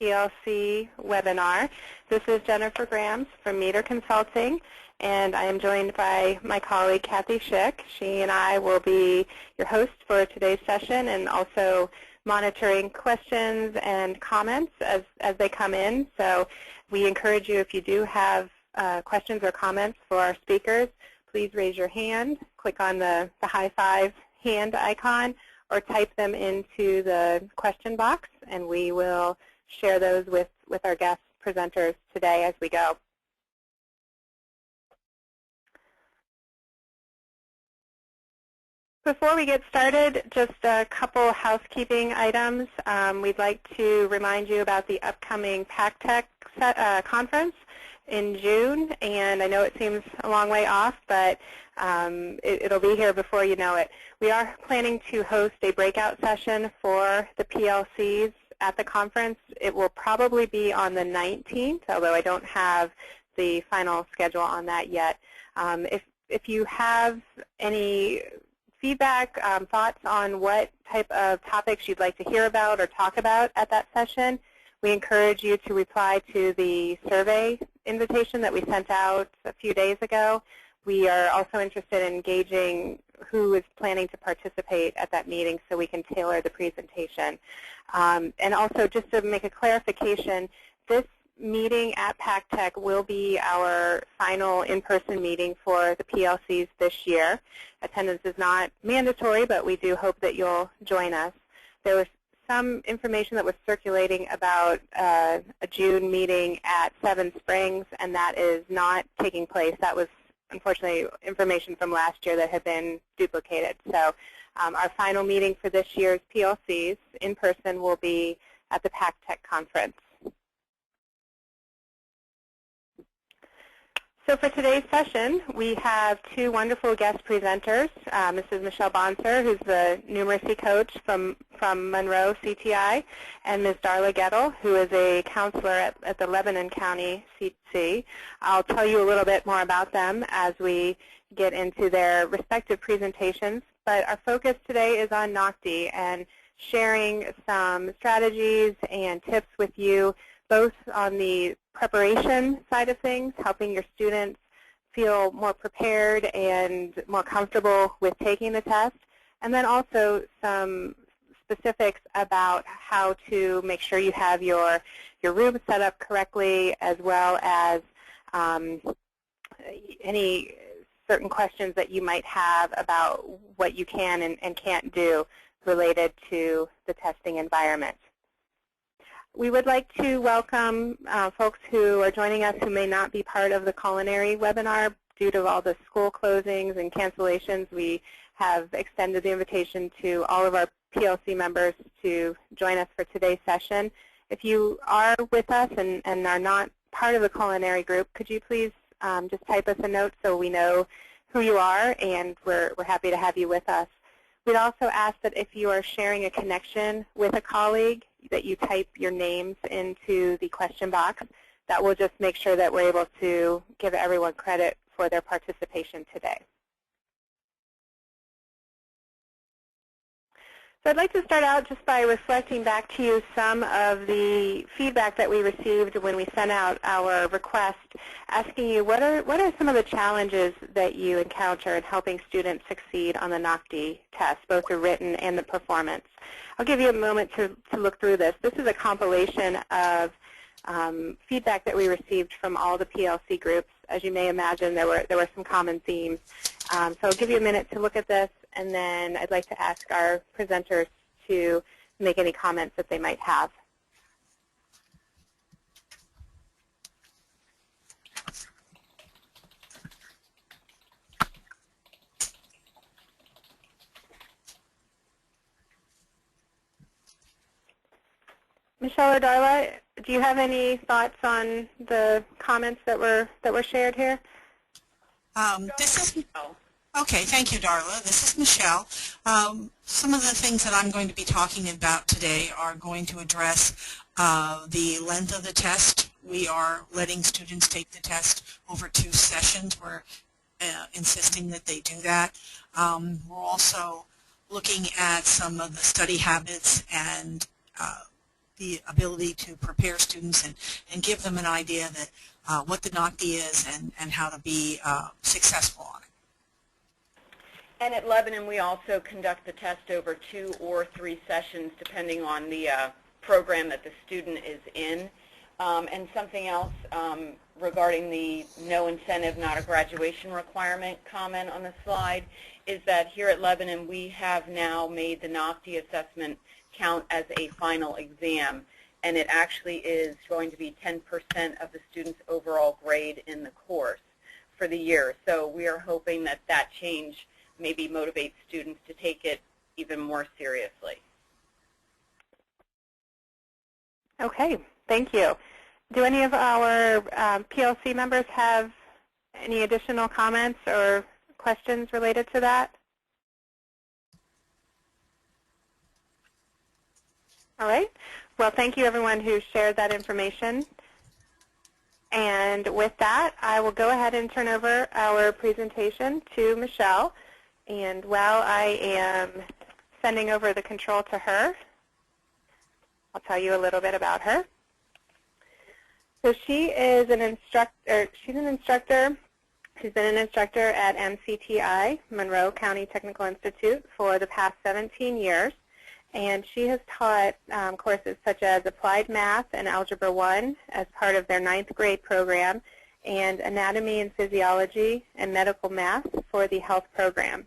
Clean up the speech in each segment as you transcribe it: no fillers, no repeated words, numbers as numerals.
PLC Webinar. This is Jennifer Grams from Meter Consulting, and I am joined by my colleague Kathy Schick. She and I will be your hosts for today's session and also monitoring questions and comments as they come in. So we encourage you, if you do have questions or comments for our speakers, please raise your hand, click on the high five hand icon, or type them into the question box, and we will share those with our guest presenters today as we go. Before we get started, just a couple housekeeping items. We'd like to remind you about the upcoming PACTech conference in June, and I know it seems a long way off, but it'll be here before you know it. We are planning to host a breakout session for the PLCs at the conference. It will probably be on the 19th, although I don't have the final schedule on that yet. If you have any feedback, thoughts on what type of topics you'd like to hear about or talk about at that session, we encourage you to reply to the survey invitation that we sent out a few days ago. We are also interested in engaging who is planning to participate at that meeting so we can tailor the presentation. And also, just to make a clarification, this meeting at PACTech will be our final in-person meeting for the PLCs this year. Attendance is not mandatory, but we do hope that you'll join us. There was some information that was circulating about a June meeting at Seven Springs, and that is not taking place. That was, unfortunately, information from last year that had been duplicated. So our final meeting for this year's PLCs in person will be at the PACTech conference. So for today's session, we have two wonderful guest presenters, Mrs. Michelle Bonser, who's the numeracy coach from Monroe CTI, and Ms. Darla Gettle, who is a counselor at the Lebanon County CTC. I'll tell you a little bit more about them as we get into their respective presentations, but our focus today is on NOCTI and sharing some strategies and tips with you, both on the preparation side of things, helping your students feel more prepared and more comfortable with taking the test, and then also some specifics about how to make sure you have your room set up correctly, as well as any certain questions that you might have about what you can and can't do related to the testing environment. We would like to welcome folks who are joining us who may not be part of the culinary webinar due to all the school closings and cancellations. We have extended the invitation to all of our PLC members to join us for today's session. If you are with us and are not part of the culinary group, could you please just type us a note so we know who you are, and we're happy to have you with us. We'd also ask that if you are sharing a connection with a colleague, that you type your names into the question box. That will just make sure that we're able to give everyone credit for their participation today. So I'd like to start out just by reflecting back to you some of the feedback that we received when we sent out our request, asking you what are some of the challenges that you encounter in helping students succeed on the NOCTI test, both the written and the performance. I'll give you a moment to look through this. This is a compilation of feedback that we received from all the PLC groups. As you may imagine, there were some common themes. So I'll give you a minute to look at this, and then I'd like to ask our presenters to make any comments that they might have. Michelle or Darla, do you have any thoughts on the comments that were shared here? Okay, thank you, Darla. This is Michelle. Some of the things that I'm going to be talking about today are going to address the length of the test. We are letting students take the test over 2 sessions. We're insisting that they do that. We're also looking at some of the study habits and the ability to prepare students and give them an idea that what the NOCTI is and how to be successful on it. And at Lebanon, we also conduct the test over 2 or 3 sessions, depending on the program that the student is in. And something else regarding the no incentive, not a graduation requirement comment on the slide is that here at Lebanon, we have now made the NOCTI assessment count as a final exam, and it actually is going to be 10% of the student's overall grade in the course for the year. So we are hoping that that change maybe motivates students to take it even more seriously. Okay, thank you. Do any of our PLC members have any additional comments or questions related to that? All right. Well, thank you everyone who shared that information. And with that, I will go ahead and turn over our presentation to Michelle. And while I am sending over the control to her, I'll tell you a little bit about her. So she is an instructor. She's an instructor. She's been an instructor at MCTI, Monroe County Technical Institute, for the past 17 years. And she has taught courses such as Applied Math and Algebra 1 as part of their 9th grade program, and Anatomy and Physiology and Medical Math for the Health program.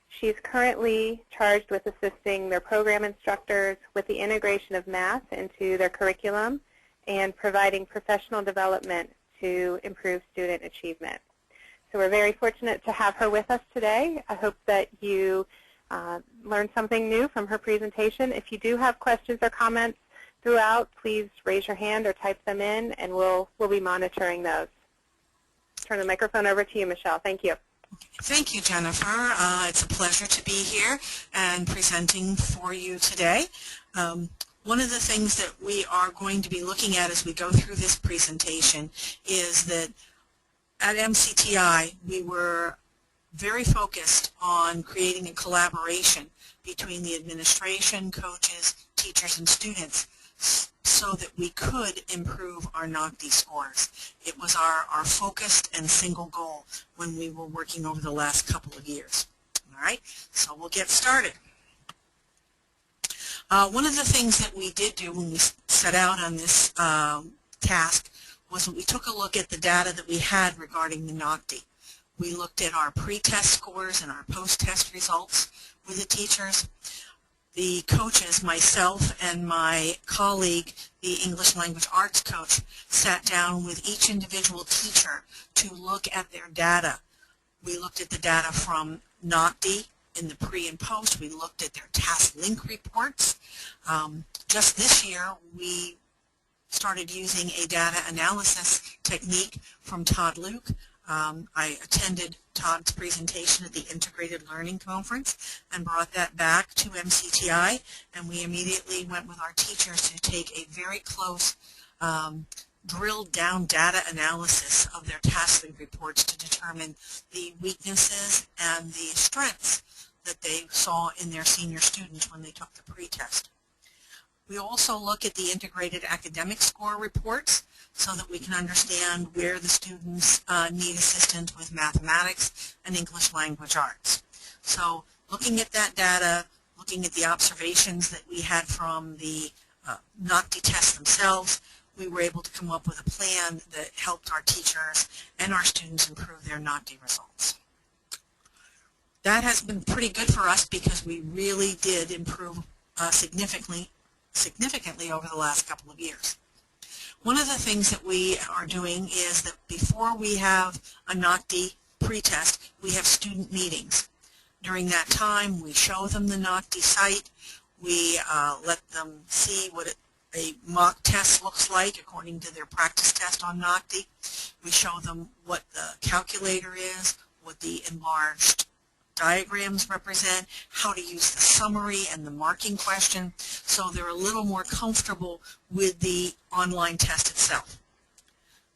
She's currently charged with assisting their program instructors with the integration of math into their curriculum and providing professional development to improve student achievement. So we're very fortunate to have her with us today. I hope that you learned something new from her presentation. If you do have questions or comments throughout, please raise your hand or type them in, and we'll be monitoring those. Turn the microphone over to you, Michelle. Thank you. Thank you, Jennifer. It's a pleasure to be here and presenting for you today. One of the things that we are going to be looking at as we go through this presentation is that at MCTI we were very focused on creating a collaboration between the administration, coaches, teachers, and students so that we could improve our NOCTI scores. It was our focused and single goal when we were working over the last couple of years. All right, so we'll get started. One of the things that we did do when we set out on this task was that we took a look at the data that we had regarding the NOCTI. We looked at our pre-test scores and our post-test results with the teachers. The coaches, myself and my colleague, the English Language Arts coach, sat down with each individual teacher to look at their data. We looked at the data from NOCTI in the pre and post. We looked at their task link reports. Just this year, we started using a data analysis technique from Todd Luke. I attended Todd's presentation at the Integrated Learning Conference and brought that back to MCTI, and we immediately went with our teachers to take a very close drilled down data analysis of their task link reports to determine the weaknesses and the strengths that they saw in their senior students when they took the pre-test. We also look at the integrated academic score reports so that we can understand where the students need assistance with mathematics and English language arts. So looking at that data, looking at the observations that we had from the NOCTI tests themselves, we were able to come up with a plan that helped our teachers and our students improve their NOCTI results. That has been pretty good for us because we really did improve significantly over the last couple of years. One of the things that we are doing is that before we have a NOCTI pretest, we have student meetings. During that time, we show them the NOCTI site. We let them see what a mock test looks like according to their practice test on NOCTI. We show them what the calculator is, what the enlarged diagrams represent, how to use the summary and the marking question, so they're a little more comfortable with the online test itself.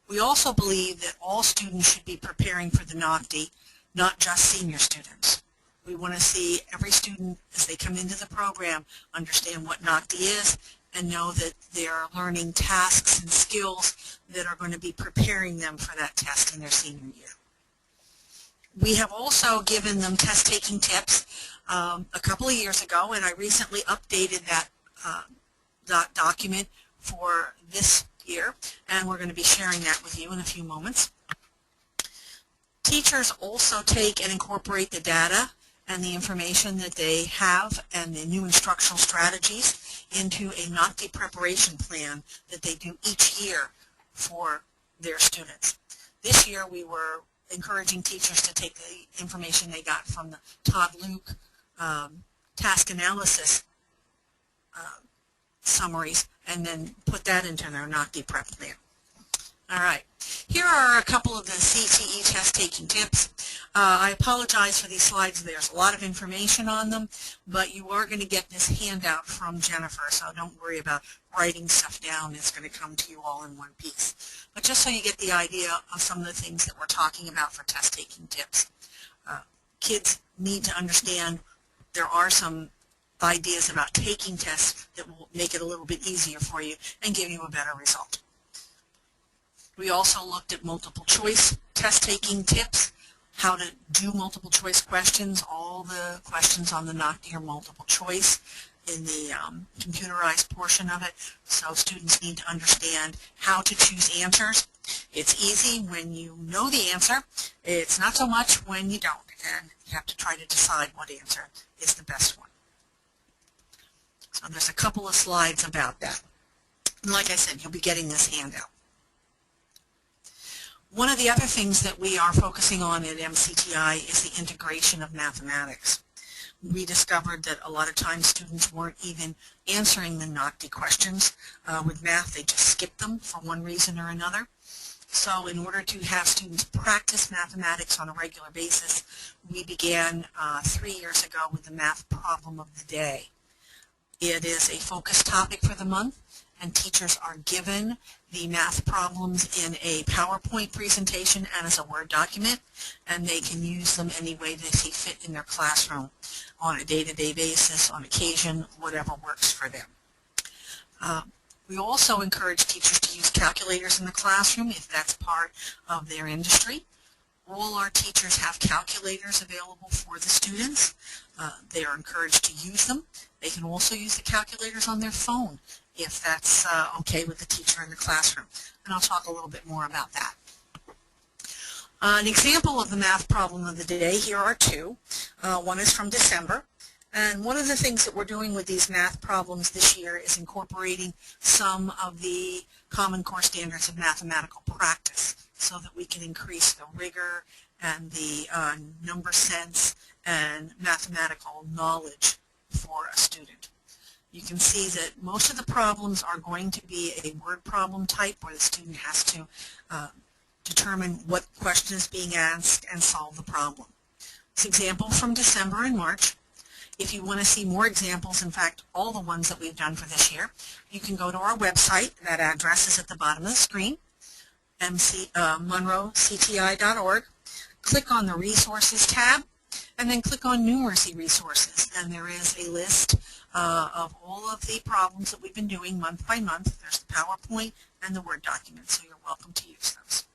We also believe that all students should be preparing for the NOCTI, not just senior students. We want to see every student, as they come into the program, understand what NOCTI is and know that they are learning tasks and skills that are going to be preparing them for that test in their senior year. We have also given them test-taking tips a couple of years ago, and I recently updated that document for this year, and we're going to be sharing that with you in a few moments. Teachers also take and incorporate the data and the information that they have and the new instructional strategies into a NOCTI preparation plan that they do each year for their students. This year we were encouraging teachers to take the information they got from the Todd Luke task analysis summaries and then put that into their NOCTI prep plan. All right, here are a couple of the CTE test-taking tips. I apologize for these slides. There's a lot of information on them, but you are going to get this handout from Jennifer, so don't worry about writing stuff down. It's going to come to you all in one piece. But just so you get the idea of some of the things that we're talking about for test-taking tips. Kids need to understand there are some ideas about taking tests that will make it a little bit easier for you and give you a better result. We also looked at multiple choice test-taking tips, how to do multiple choice questions. All the questions on the NOCTI are multiple choice in the computerized portion of it, so students need to understand how to choose answers. It's easy when you know the answer. It's not so much when you don't, and you have to try to decide what answer is the best one. So there's a couple of slides about that. And like I said, you'll be getting this handout. One of the other things that we are focusing on at MCTI is the integration of mathematics. We discovered that a lot of times students weren't even answering the NOCTI questions. With math, they just skipped them for one reason or another. So in order to have students practice mathematics on a regular basis, we began 3 years ago with the math problem of the day. It is a focus topic for the month, and teachers are given the math problems in a PowerPoint presentation and as a Word document, and they can use them any way they see fit in their classroom on a day-to-day basis, on occasion, whatever works for them. We also encourage teachers to use calculators in the classroom if that's part of their industry. All our teachers have calculators available for the students. They are encouraged to use them. They can also use the calculators on their phone if that's okay with the teacher in the classroom. And I'll talk a little bit more about that. An example of the math problem of the day, here are two. One is from December. And one of the things that we're doing with these math problems this year is incorporating some of the Common Core standards of mathematical practice so that we can increase the rigor and the number sense and mathematical knowledge for a student. You can see that most of the problems are going to be a word problem type where the student has to determine what question is being asked and solve the problem. This example from December and March. If you want to see more examples, in fact, all the ones that we've done for this year, you can go to our website. That address is at the bottom of the screen, monroecti.org. Click on the Resources tab, and then click on Numeracy Resources. And there is a list of all of the problems that we've been doing month by month. There's the PowerPoint and the Word document, so you're welcome to use those.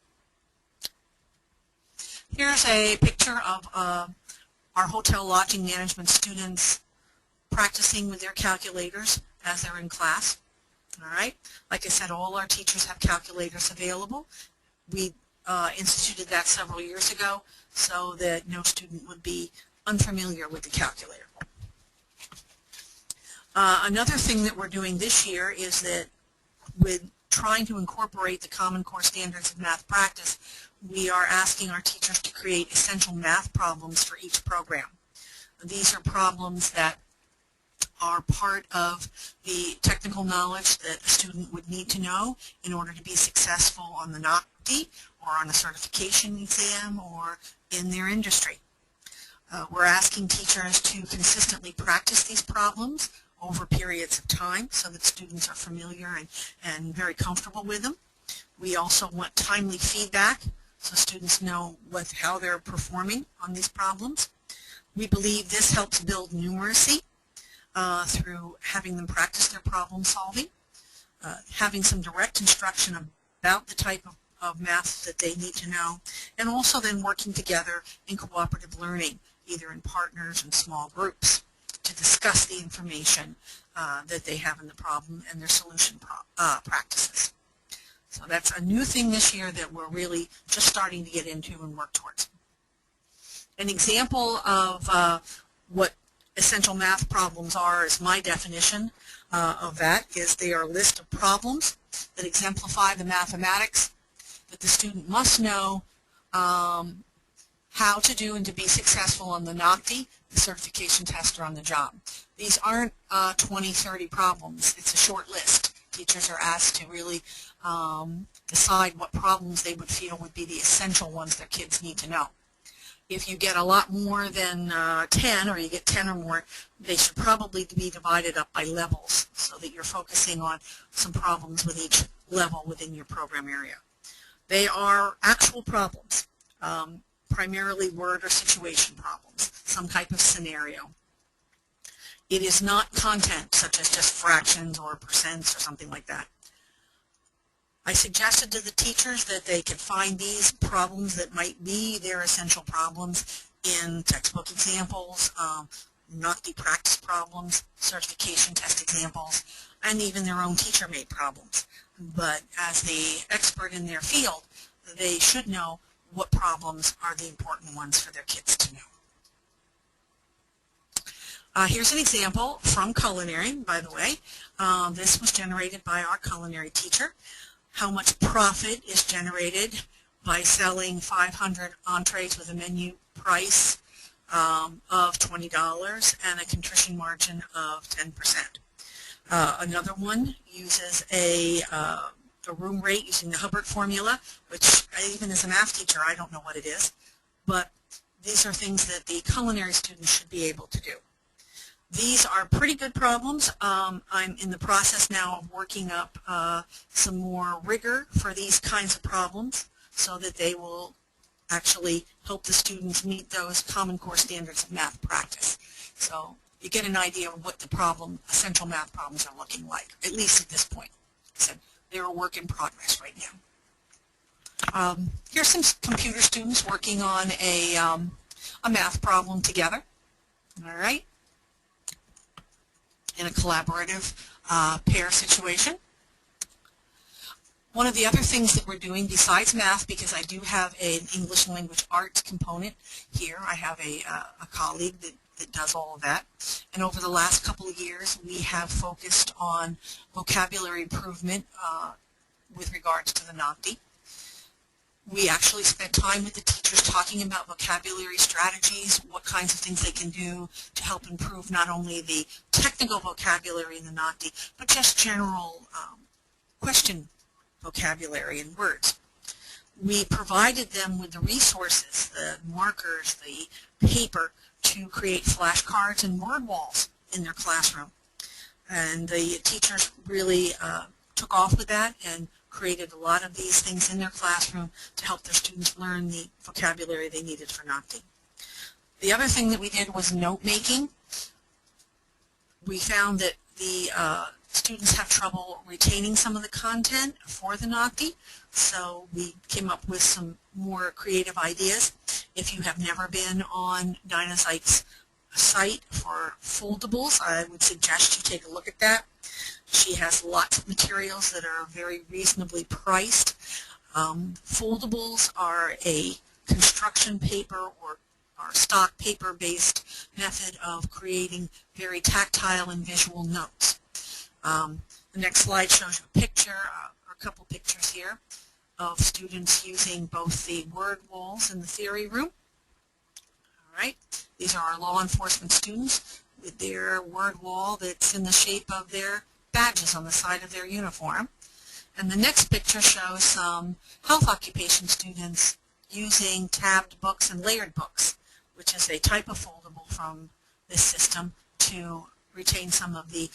Here's a picture of our hotel lodging management students practicing with their calculators as they're in class. All right. Like I said, all our teachers have calculators available. We instituted that several years ago so that no student would be unfamiliar with the calculator. Another thing that we're doing this year is that with trying to incorporate the Common Core standards of math practice, we are asking our teachers to create essential math problems for each program. These are problems that are part of the technical knowledge that a student would need to know in order to be successful on the NOCTI or on a certification exam or in their industry. We're asking teachers to consistently practice these problems over periods of time so that students are familiar and very comfortable with them. We also want timely feedback so students know how they're performing on these problems. We believe this helps build numeracy. through having them practice their problem solving, having some direct instruction about the type of math that they need to know, and also then working together in cooperative learning, either in partners and small groups, to discuss the information that they have in the problem and their solution practices. So that's a new thing this year that we're really just starting to get into and work towards. An example of what essential math problems are is my definition of that is they are a list of problems that exemplify the mathematics that the student must know how to do and to be successful on the NOCTI, the certification test, or on the job. These aren't 20, 30 problems. It's a short list. Teachers are asked to really decide what problems they would feel would be the essential ones their kids need to know. If you get a lot more than 10, or you get 10 or more, they should probably be divided up by levels so that you're focusing on some problems with each level within your program area. They are actual problems, primarily word or situation problems, some type of scenario. It is not content such as just fractions or percents or something like that. I suggested to the teachers that they could find these problems that might be their essential problems in textbook examples, NOCTI practice problems, certification test examples, and even their own teacher-made problems. But as the expert in their field, they should know what problems are the important ones for their kids to know. Here's an example from Culinary, by the way. This was generated by our culinary teacher. How much profit is generated by selling 500 entrees with a menu price of $20 and a contrition margin of 10%. Another one uses a room rate using the Hubbard formula, which even as a math teacher I don't know what it is, but these are things that the culinary students should be able to do. These are pretty good problems. I'm in the process now of working up some more rigor for these kinds of problems so that they will actually help the students meet those Common Core standards of math practice. So you get an idea of what the essential math problems are looking like, at least at this point. So they're a work in progress right now. Here's some computer students working on a math problem together. All right. In a collaborative pair situation. One of the other things that we're doing besides math, because I do have an English language arts component here, I have a colleague that does all of that. And over the last couple of years, we have focused on vocabulary improvement with regards to the NOCTI. We actually spent time with the teachers talking about vocabulary strategies, what kinds of things they can do to help improve not only the technical vocabulary in the NOCTI, but just general question vocabulary and words. We provided them with the resources, the markers, the paper, to create flashcards and word walls in their classroom. And the teachers really took off with that and created a lot of these things in their classroom to help their students learn the vocabulary they needed for NOCTI. The other thing that we did was note making. We found that the students have trouble retaining some of the content for the NOCTI, so we came up with some more creative ideas. If you have never been on Dynazite's site for foldables, I would suggest you take a look at that. She has lots of materials that are very reasonably priced. Foldables are a construction paper or stock paper-based method of creating very tactile and visual notes. The next slide shows you a picture, or a couple pictures here, of students using both the word walls in the theory room. All right, these are our law enforcement students with their word wall that's in the shape of their badges on the side of their uniform. And the next picture shows some health occupation students using tabbed books and layered books, which is a type of foldable from this system to retain some of the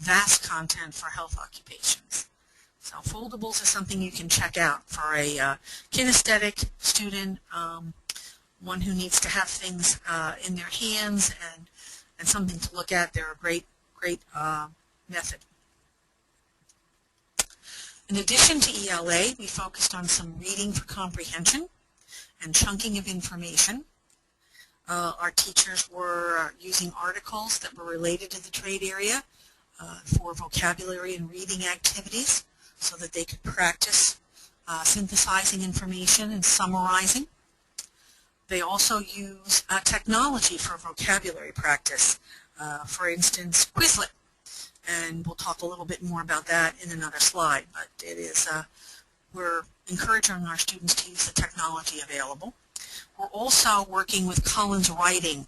vast content for health occupations. So foldables is something you can check out for a kinesthetic student, one who needs to have things in their hands and and something to look at. They're a great method. In addition to ELA, we focused on some reading for comprehension and chunking of information. Our teachers were using articles that were related to the trade area for vocabulary and reading activities so that they could practice synthesizing information and summarizing. They also use technology for vocabulary practice, for instance, Quizlet. And we'll talk a little bit more about that in another slide, but it is, we're encouraging our students to use the technology available. We're also working with Collins Writing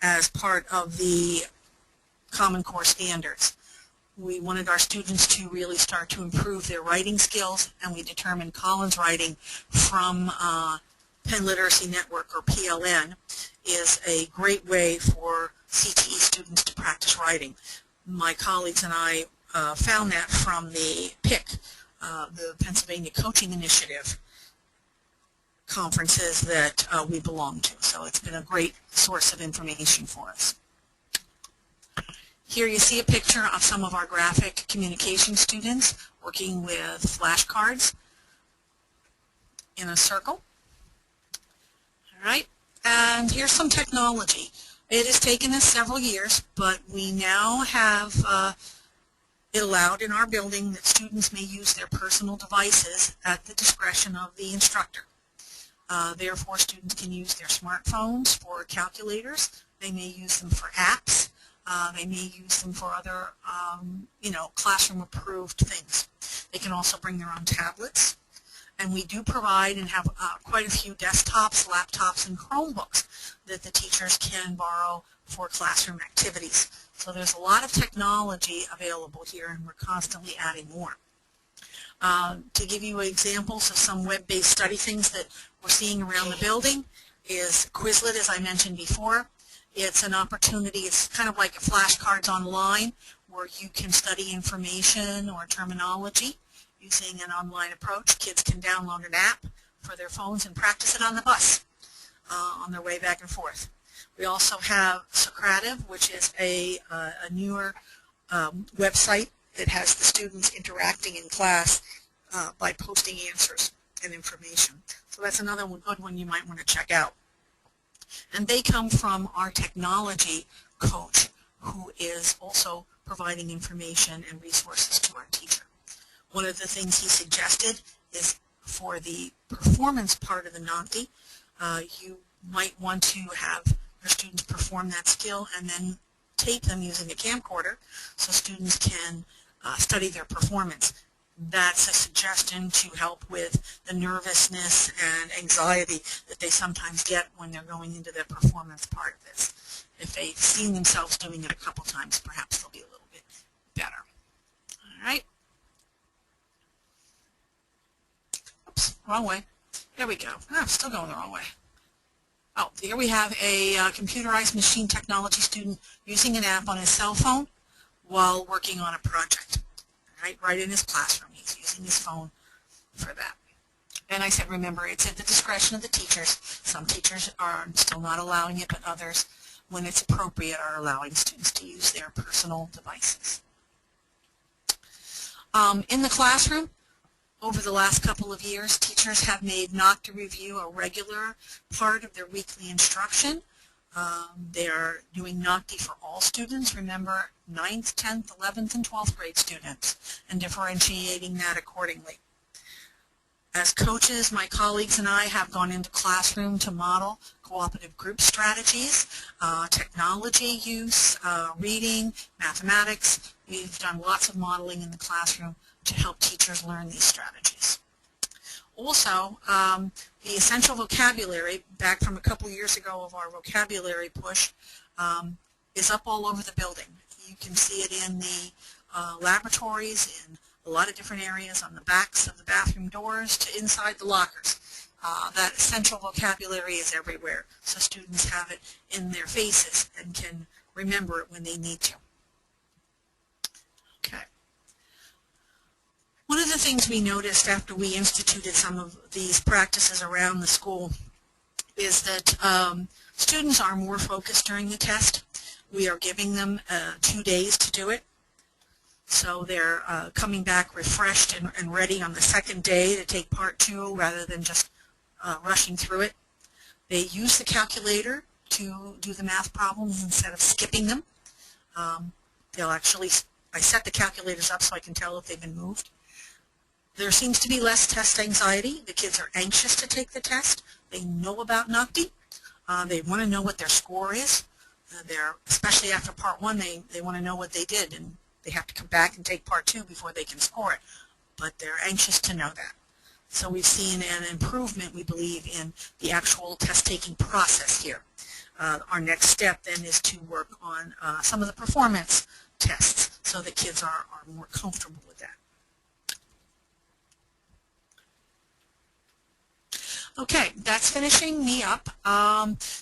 as part of the Common Core standards. We wanted our students to really start to improve their writing skills, and we determined Collins Writing from Penn Literacy Network, or PLN, is a great way for CTE students to practice writing. My colleagues and I found that from the PIC, the Pennsylvania Coaching Initiative conferences that we belong to. So it's been a great source of information for us. Here you see a picture of some of our graphic communication students working with flashcards in a circle. All right, and here's some technology. It has taken us several years, but we now have it allowed in our building that students may use their personal devices at the discretion of the instructor. Therefore, students can use their smartphones for calculators. They may use them for apps. They may use them for other, classroom-approved things. They can also bring their own tablets. And we do provide and have quite a few desktops, laptops, and Chromebooks that the teachers can borrow for classroom activities. So there's a lot of technology available here, and we're constantly adding more. To give you examples of some web-based study things that we're seeing around the building is Quizlet, as I mentioned before. It's an opportunity, it's kind of like flashcards online where you can study information or terminology using an online approach. Kids can download an app for their phones and practice it on the bus on their way back and forth. We also have Socrative, which is a newer website that has the students interacting in class by posting answers and information. So that's another good one you might want to check out. And they come from our technology coach, who is also providing information and resources to our teacher. One of the things he suggested is for the performance part of the NOCTI, you might want to have your students perform that skill and then tape them using a camcorder so students can study their performance. That's a suggestion to help with the nervousness and anxiety that they sometimes get when they're going into their performance part of this. If they've seen themselves doing it a couple times, perhaps they'll be a little bit better. All right. Oops, wrong way. There we go. Oh, I'm still going the wrong way. Oh, here we have a computerized machine technology student using an app on his cell phone while working on a project. Right in his classroom. He's using his phone for that. And I said, remember, it's at the discretion of the teachers. Some teachers are still not allowing it, but others, when it's appropriate, are allowing students to use their personal devices. In the classroom, over the last couple of years, teachers have made NOCTI review a regular part of their weekly instruction. They are doing NOCTI for all students, remember 9th, 10th, 11th, and 12th grade students, and differentiating that accordingly. As coaches, my colleagues and I have gone into classroom to model cooperative group strategies, technology use, reading, mathematics. We've done lots of modeling in the classroom to help teachers learn these strategies. Also, the essential vocabulary, back from a couple years ago of our vocabulary push, is up all over the building. You can see it in the laboratories, in a lot of different areas, on the backs of the bathroom doors to inside the lockers. That essential vocabulary is everywhere, so students have it in their faces and can remember it when they need to. Okay. One of the things we noticed after we instituted some of these practices around the school is that students are more focused during the test. We are giving them 2 days to do it. So they're coming back refreshed and ready on the second day to take part 2 rather than just rushing through it. They use the calculator to do the math problems instead of skipping them. They'll actually, I set the calculators up so I can tell if they've been moved. There seems to be less test anxiety. The kids are anxious to take the test. They know about NOCTI. They want to know what their score is. Especially after part 1, they want to know what they did, and they have to come back and take part 2 before they can score it. But they're anxious to know that. So we've seen an improvement, we believe, in the actual test-taking process here. Our next step then is to work on some of the performance tests so that kids are more comfortable with that. Okay, that's finishing me up.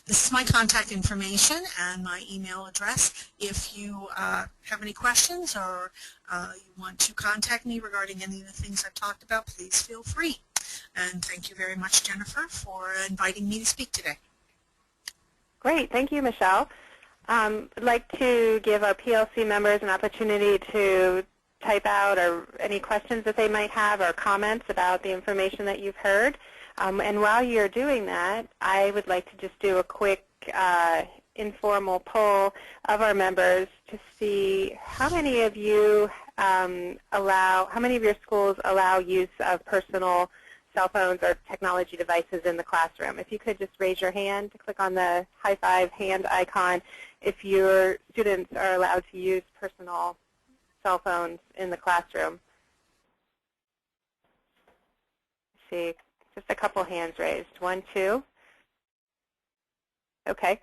This is my contact information and my email address. If you have any questions or you want to contact me regarding any of the things I've talked about, please feel free. And thank you very much, Jennifer, for inviting me to speak today. Great. Thank you, Michelle. I'd like to give our PLC members an opportunity to type out or any questions that they might have or comments about the information that you've heard. And while you're doing that, I would like to just do a quick informal poll of our members to see how many of you how many of your schools allow use of personal cell phones or technology devices in the classroom. If you could just raise your hand, click on the high five hand icon if your students are allowed to use personal cell phones in the classroom. Let's see. Just a couple hands raised. 1, 2. Okay.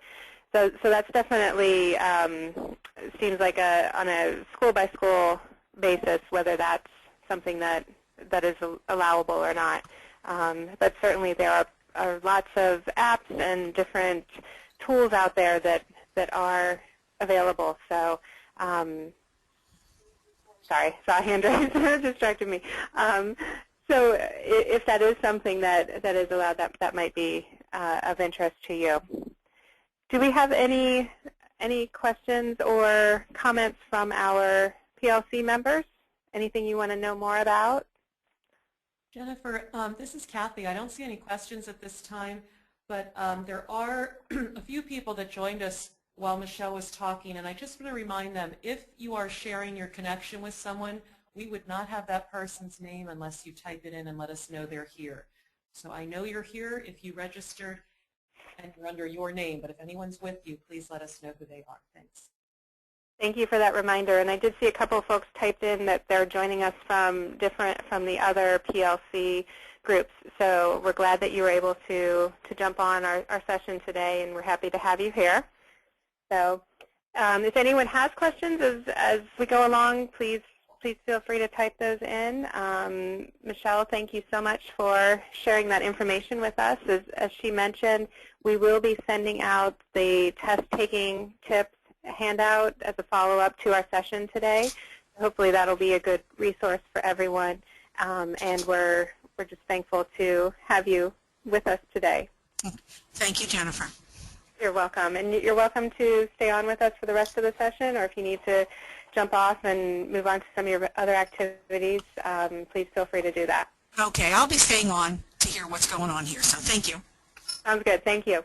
So that's definitely seems like on a school-by-school basis whether that's something that is allowable or not. But certainly there are lots of apps and different tools out there that are available. So sorry, saw a hand raised, distracted me. So if that is something that is allowed, that might be of interest to you. Do we have any questions or comments from our PLC members? Anything you want to know more about? Jennifer, this is Kathy. I don't see any questions at this time, but there are a few people that joined us while Michelle was talking, and I just want to remind them, if you are sharing your connection with someone, we would not have that person's name unless you type it in and let us know they're here. So I know you're here if you registered and you're under your name, but if anyone's with you, please let us know who they are. Thanks. Thank you for that reminder. And I did see a couple of folks typed in that they're joining us from the other PLC groups. So we're glad that you were able to jump on our session today, and we're happy to have you here. So if anyone has questions as we go along, please feel free to type those in. Michelle, thank you so much for sharing that information with us. As she mentioned, we will be sending out the test-taking tips handout as a follow-up to our session today. Hopefully that will be a good resource for everyone, and we're just thankful to have you with us today. Thank you, Jennifer. You're welcome. And you're welcome to stay on with us for the rest of the session, or if you need to jump off and move on to some of your other activities, please feel free to do that. Okay, I'll be staying on to hear what's going on here, so thank you. Sounds good. Thank you.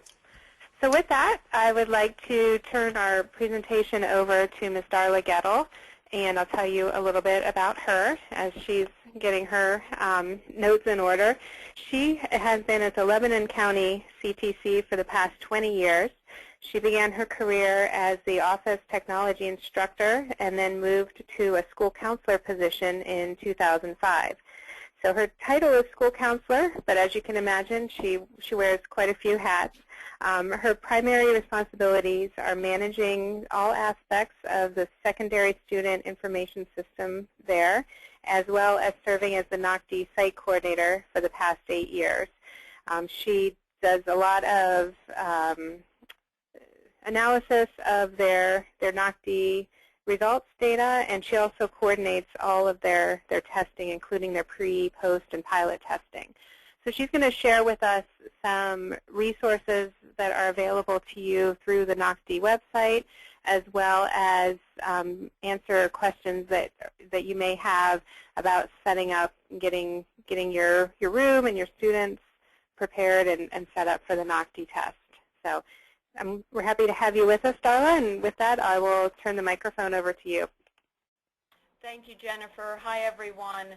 So with that, I would like to turn our presentation over to Ms. Darla Gettle, and I'll tell you a little bit about her as she's getting her notes in order. She has been at the Lebanon County CTC for the past 20 years. She began her career as the office technology instructor and then moved to a school counselor position in 2005. So her title is school counselor, but as you can imagine, she wears quite a few hats. Her primary responsibilities are managing all aspects of the secondary student information system there, as well as serving as the NOCTI site coordinator for the past 8 years. She does a lot of analysis of their NOCTI results data, and she also coordinates all of their testing, including their pre, post, and pilot testing. So she's going to share with us some resources that are available to you through the NOCTI website, as well as answer questions that you may have about setting up and getting your room and your students prepared and set up for the NOCTI test. So we're happy to have you with us, Darla, and with that I will turn the microphone over to you. Thank you, Jennifer. Hi, everyone.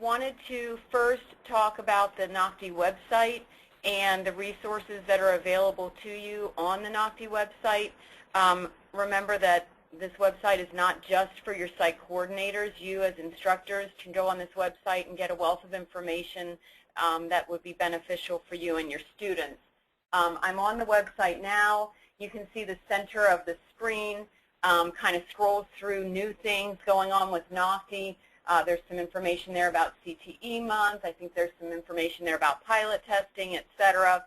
Wanted to first talk about the NOCTI website and the resources that are available to you on the NOCTI website. Remember that this website is not just for your site coordinators. You as instructors can go on this website and get a wealth of information that would be beneficial for you and your students. I'm on the website now. You can see the center of the screen kind of scrolls through new things going on with NOCTI. There's some information there about CTE month. I think there's some information there about pilot testing, etc.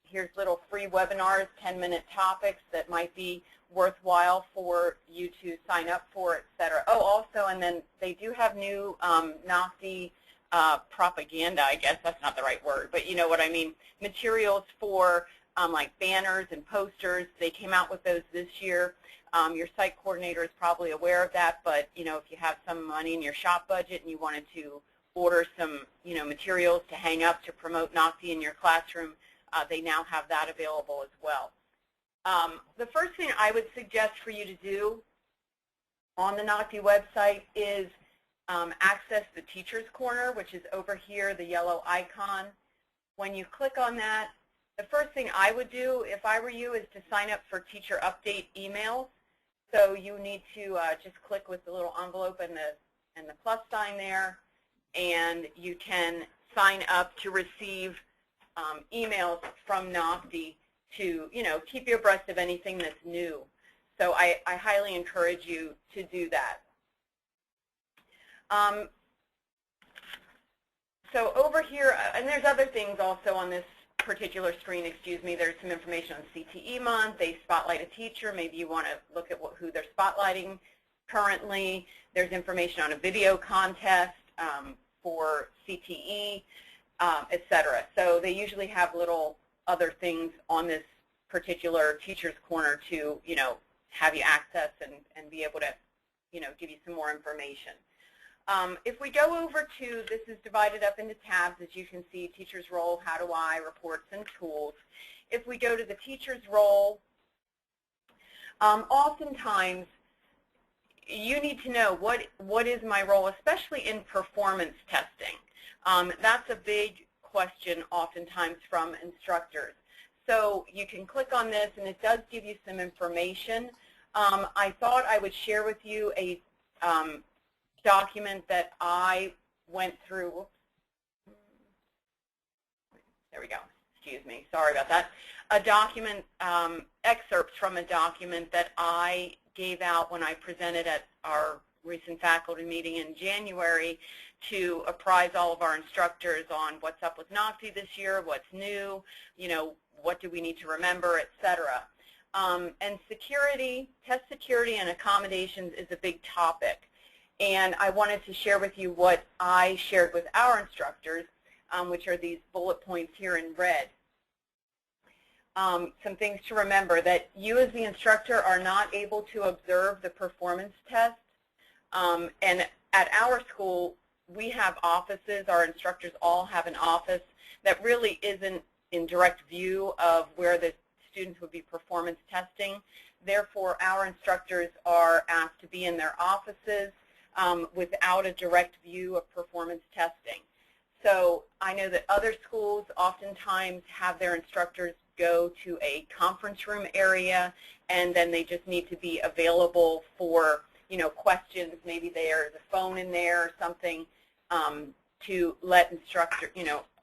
Here's little free webinars, 10-minute topics that might be worthwhile for you to sign up for, etc. Oh, also, and then they do have new NOCTI propaganda, I guess that's not the right word, but you know what I mean, materials for like banners and posters. They came out with those this year. Your site coordinator is probably aware of that, but you know, if you have some money in your shop budget and you wanted to order some materials to hang up to promote NOCTI in your classroom, they now have that available as well. The first thing I would suggest for you to do on the NOCTI website is access the Teacher's Corner, which is over here, the yellow icon. When you click on that, the first thing I would do, if I were you, is to sign up for teacher update emails. So you need to just click with the little envelope and the plus sign there, and you can sign up to receive emails from NOCTI to keep you abreast of anything that's new. So I highly encourage you to do that. So over here, and there's other things also on this particular screen, excuse me, there's some information on CTE month. They spotlight a teacher. Maybe you want to look at who they're spotlighting currently. There's information on a video contest for CTE, etc. So they usually have little other things on this particular Teacher's Corner to have you access and be able to give you some more information. If we go over to, this is divided up into tabs, as you can see, Teacher's Role, How Do I, Reports, and Tools. If we go to the Teacher's Role, oftentimes you need to know what is my role, especially in performance testing. That's a big question oftentimes from instructors. So you can click on this, and it does give you some information. I thought I would share with you a document that I went through. Whoops. There we go. Excuse me. Sorry about that. A document, excerpts from a document that I gave out when I presented at our recent faculty meeting in January to apprise all of our instructors on what's up with NOCTI this year, what's new, what do we need to remember, etc. And security, test security and accommodations is a big topic. And I wanted to share with you what I shared with our instructors, which are these bullet points here in red. Some things to remember, that you as the instructor are not able to observe the performance test. And at our school, we have offices. Our instructors all have an office that really isn't in direct view of where the students would be performance testing. Therefore, our instructors are asked to be in their offices without a direct view of performance testing. So I know that other schools oftentimes have their instructors go to a conference room area, and then they just need to be available for questions. Maybe there's a phone in there or something to let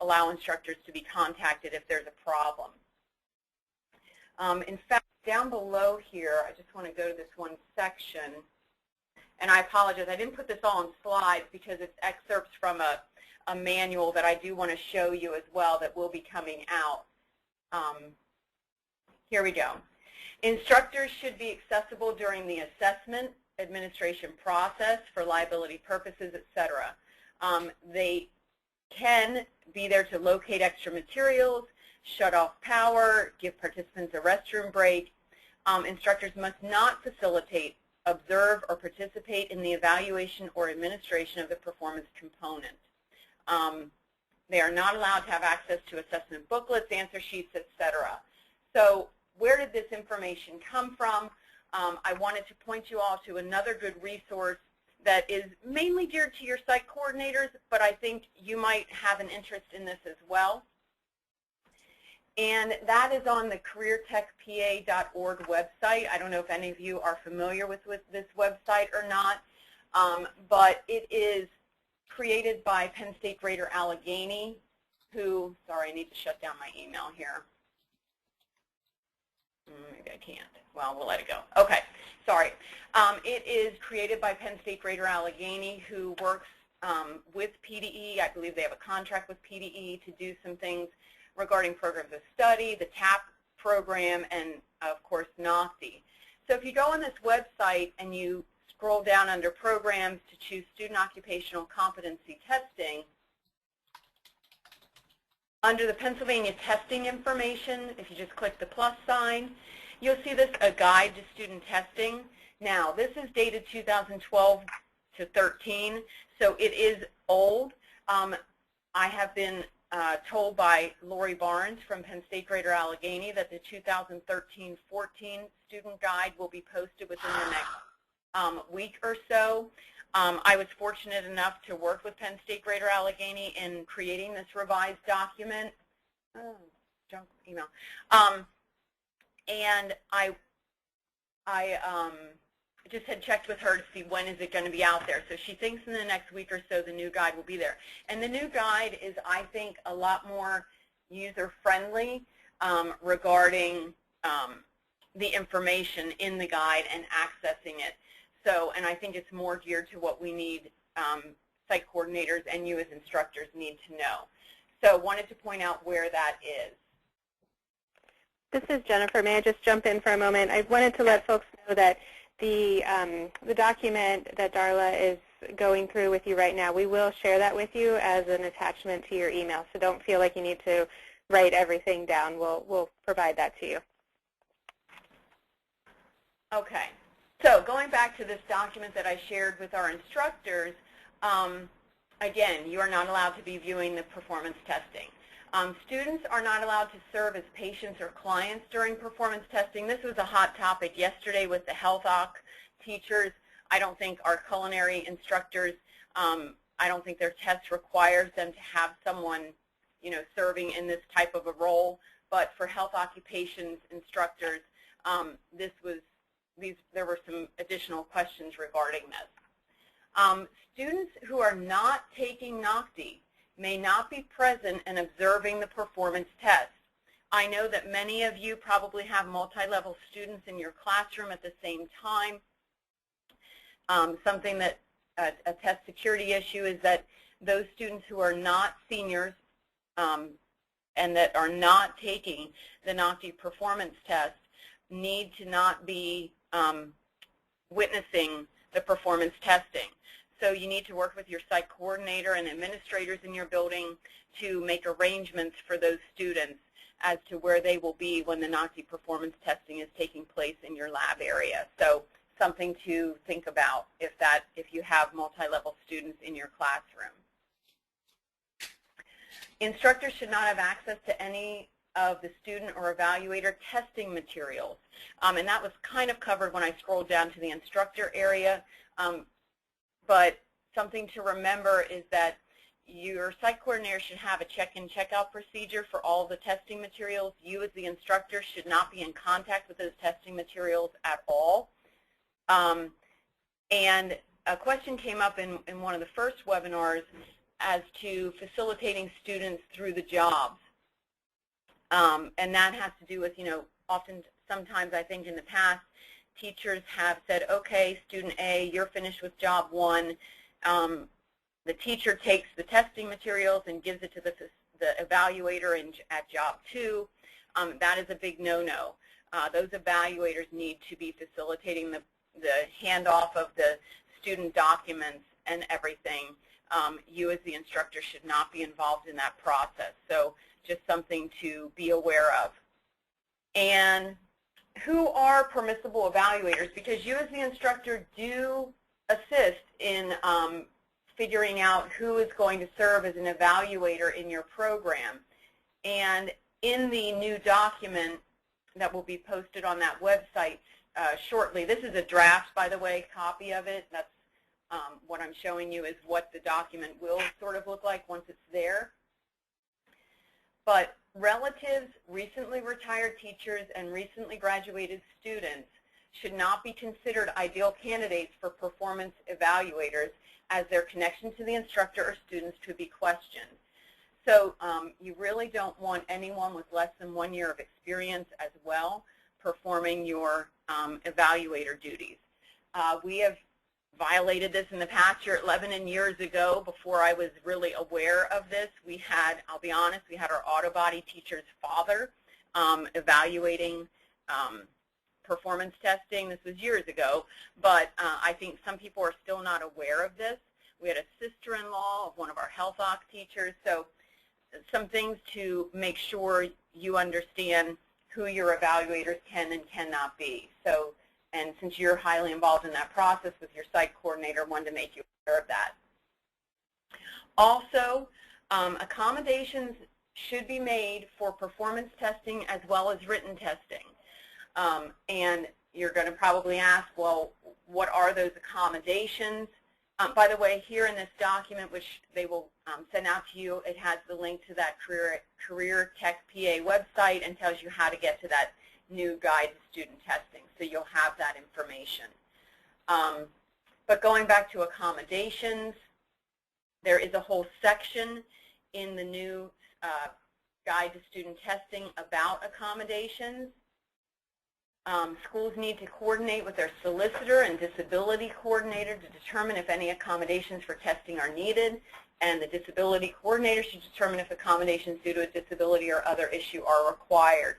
allow instructors to be contacted if there's a problem. In fact, down below here, I just want to go to this one section. And I apologize, I didn't put this all on slides because it's excerpts from a manual that I do want to show you as well that will be coming out. Here we go. Instructors should be accessible during the assessment, administration process for liability purposes, etc. They can be there to locate extra materials, shut off power, give participants a restroom break. Instructors must not facilitate, observe, or participate in the evaluation or administration of the performance component. They are not allowed to have access to assessment booklets, answer sheets, etc. So where did this information come from? I wanted to point you all to another good resource that is mainly geared to your site coordinators, but I think you might have an interest in this as well. And that is on the careertechpa.org website. I don't know if any of you are familiar with this website or not, but it is created by Penn State grader Allegheny, who, sorry, I need to shut down my email here. Maybe I can't. Well, we'll let it go. Okay, sorry. It is created by Penn State grader Allegheny, who works with PDE. I believe they have a contract with PDE to do some things regarding programs of study, the TAP program, and of course NOCTI. So if you go on this website and you scroll down under programs to choose student occupational competency testing, under the Pennsylvania testing information, if you just click the plus sign, you'll see this, a guide to student testing. Now, this is dated 2012 to 13, so it is old. I have been told by Lori Barnes from Penn State grader Allegheny that the 2013-14 student guide will be posted within the next week or so. I was fortunate enough to work with Penn State grader Allegheny in creating this revised document. Oh, junk email. And I just had checked with her to see when is it going to be out there. So she thinks in the next week or so the new guide will be there. And the new guide is, I think, a lot more user-friendly regarding the information in the guide and accessing it. So, and I think it's more geared to what we need, site coordinators and you as instructors need to know. So wanted to point out where that is. This is Jennifer. May I just jump in for a moment? I wanted to let folks know that the document that Darla is going through with you right now, we will share that with you as an attachment to your email. So don't feel like you need to write everything down. We'll provide that to you. Okay. So going back to this document that I shared with our instructors, again, you are not allowed to be viewing the performance testing. Students are not allowed to serve as patients or clients during performance testing. This was a hot topic yesterday with the health OC teachers. I don't think our culinary instructors, I don't think their test requires them to have someone, you know, serving in this type of a role. But for health occupations instructors, there were some additional questions regarding this. Students who are not taking NOCTI may not be present and observing the performance test. I know that many of you probably have multi-level students in your classroom at the same time. Something that a test security issue is that those students who are not seniors and that are not taking the NOCTI performance test need to not be witnessing the performance testing. So you need to work with your site coordinator and administrators in your building to make arrangements for those students as to where they will be when the NOCTI performance testing is taking place in your lab area. So something to think about if you have multi-level students in your classroom. Instructors should not have access to any of the student or evaluator testing materials. And that was kind of covered when I scrolled down to the instructor area. But something to remember is that your site coordinator should have a check-in, check-out procedure for all of the testing materials. You as the instructor should not be in contact with those testing materials at all. And a question came up in one of the first webinars as to facilitating students through the jobs. And that has to do with, you know, sometimes I think in the past, teachers have said, okay, student A, you're finished with job 1. The teacher takes the testing materials and gives it to the evaluator at job 2. That is a big no-no. Those evaluators need to be facilitating the handoff of the student documents and everything. You as the instructor should not be involved in that process. So just something to be aware of. And who are permissible evaluators? Because you as the instructor do assist in figuring out who is going to serve as an evaluator in your program. And in the new document that will be posted on that website shortly, this is a draft, by the way, copy of it. That's what I'm showing you is what the document will sort of look like once it's there. But relatives, recently retired teachers, and recently graduated students should not be considered ideal candidates for performance evaluators, as their connection to the instructor or students could be questioned. So you really don't want anyone with less than 1 year of experience as well performing your evaluator duties. We have violated this in the past here at Lebanon years ago. Before I was really aware of this, we had, I'll be honest, we had our auto body teacher's father evaluating performance testing. This was years ago, but I think some people are still not aware of this. We had a sister-in-law of one of our health oc teachers, so some things to make sure you understand who your evaluators can and cannot be. So, and since you're highly involved in that process with your site coordinator, I wanted to make you aware of that. Also, accommodations should be made for performance testing as well as written testing. And you're going to probably ask, well, what are those accommodations? By the way, here in this document, which they will send out to you, it has the link to that Career Tech PA website and tells you how to get to that new guide to student testing. So you'll have that information. But going back to accommodations, there is a whole section in the new guide to student testing about accommodations. Schools need to coordinate with their solicitor and disability coordinator to determine if any accommodations for testing are needed, and the disability coordinator should determine if accommodations due to a disability or other issue are required.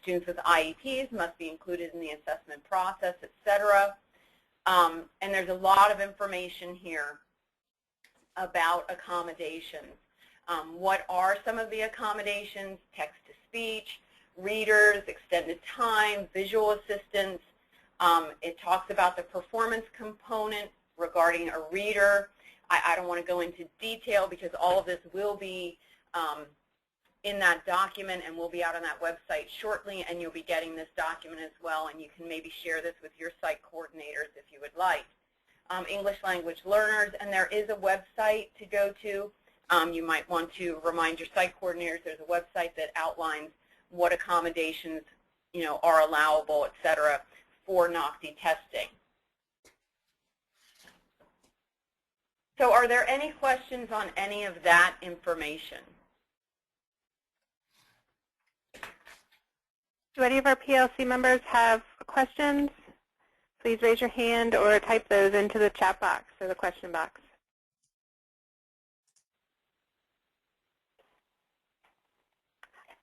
Students with IEPs must be included in the assessment process, etc. And there's a lot of information here about accommodations. What are some of the accommodations? Text-to-speech, readers, extended time, visual assistance. It talks about the performance component regarding a reader. I don't want to go into detail because all of this will be in that document and will be out on that website shortly, and you'll be getting this document as well, and you can maybe share this with your site coordinators if you would like. English language learners, and there is a website to go to. You might want to remind your site coordinators there's a website that outlines what accommodations, are allowable, etc., for NOCTI testing. So are there any questions on any of that information? Do any of our PLC members have questions? Please raise your hand or type those into the chat box or the question box.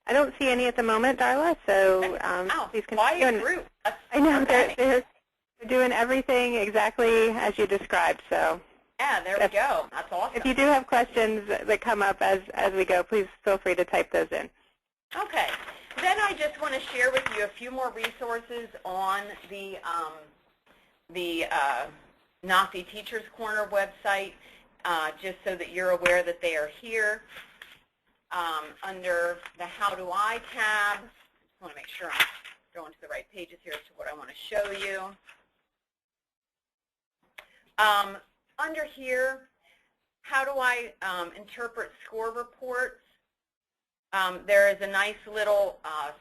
I don't see any at the moment, Darla, so please continue. Group. I know okay. they're doing everything exactly as you described. So yeah, there we go. That's awesome. If you do have questions that come up as we go, please feel free to type those in. Okay. Then I just want to share with you a few more resources on the NOCTI Teachers Corner website, just so that you're aware that they are here. Under the How Do I tab, I want to make sure I'm going to the right pages here as to what I want to show you. Under here, how do I interpret score reports? There is a nice little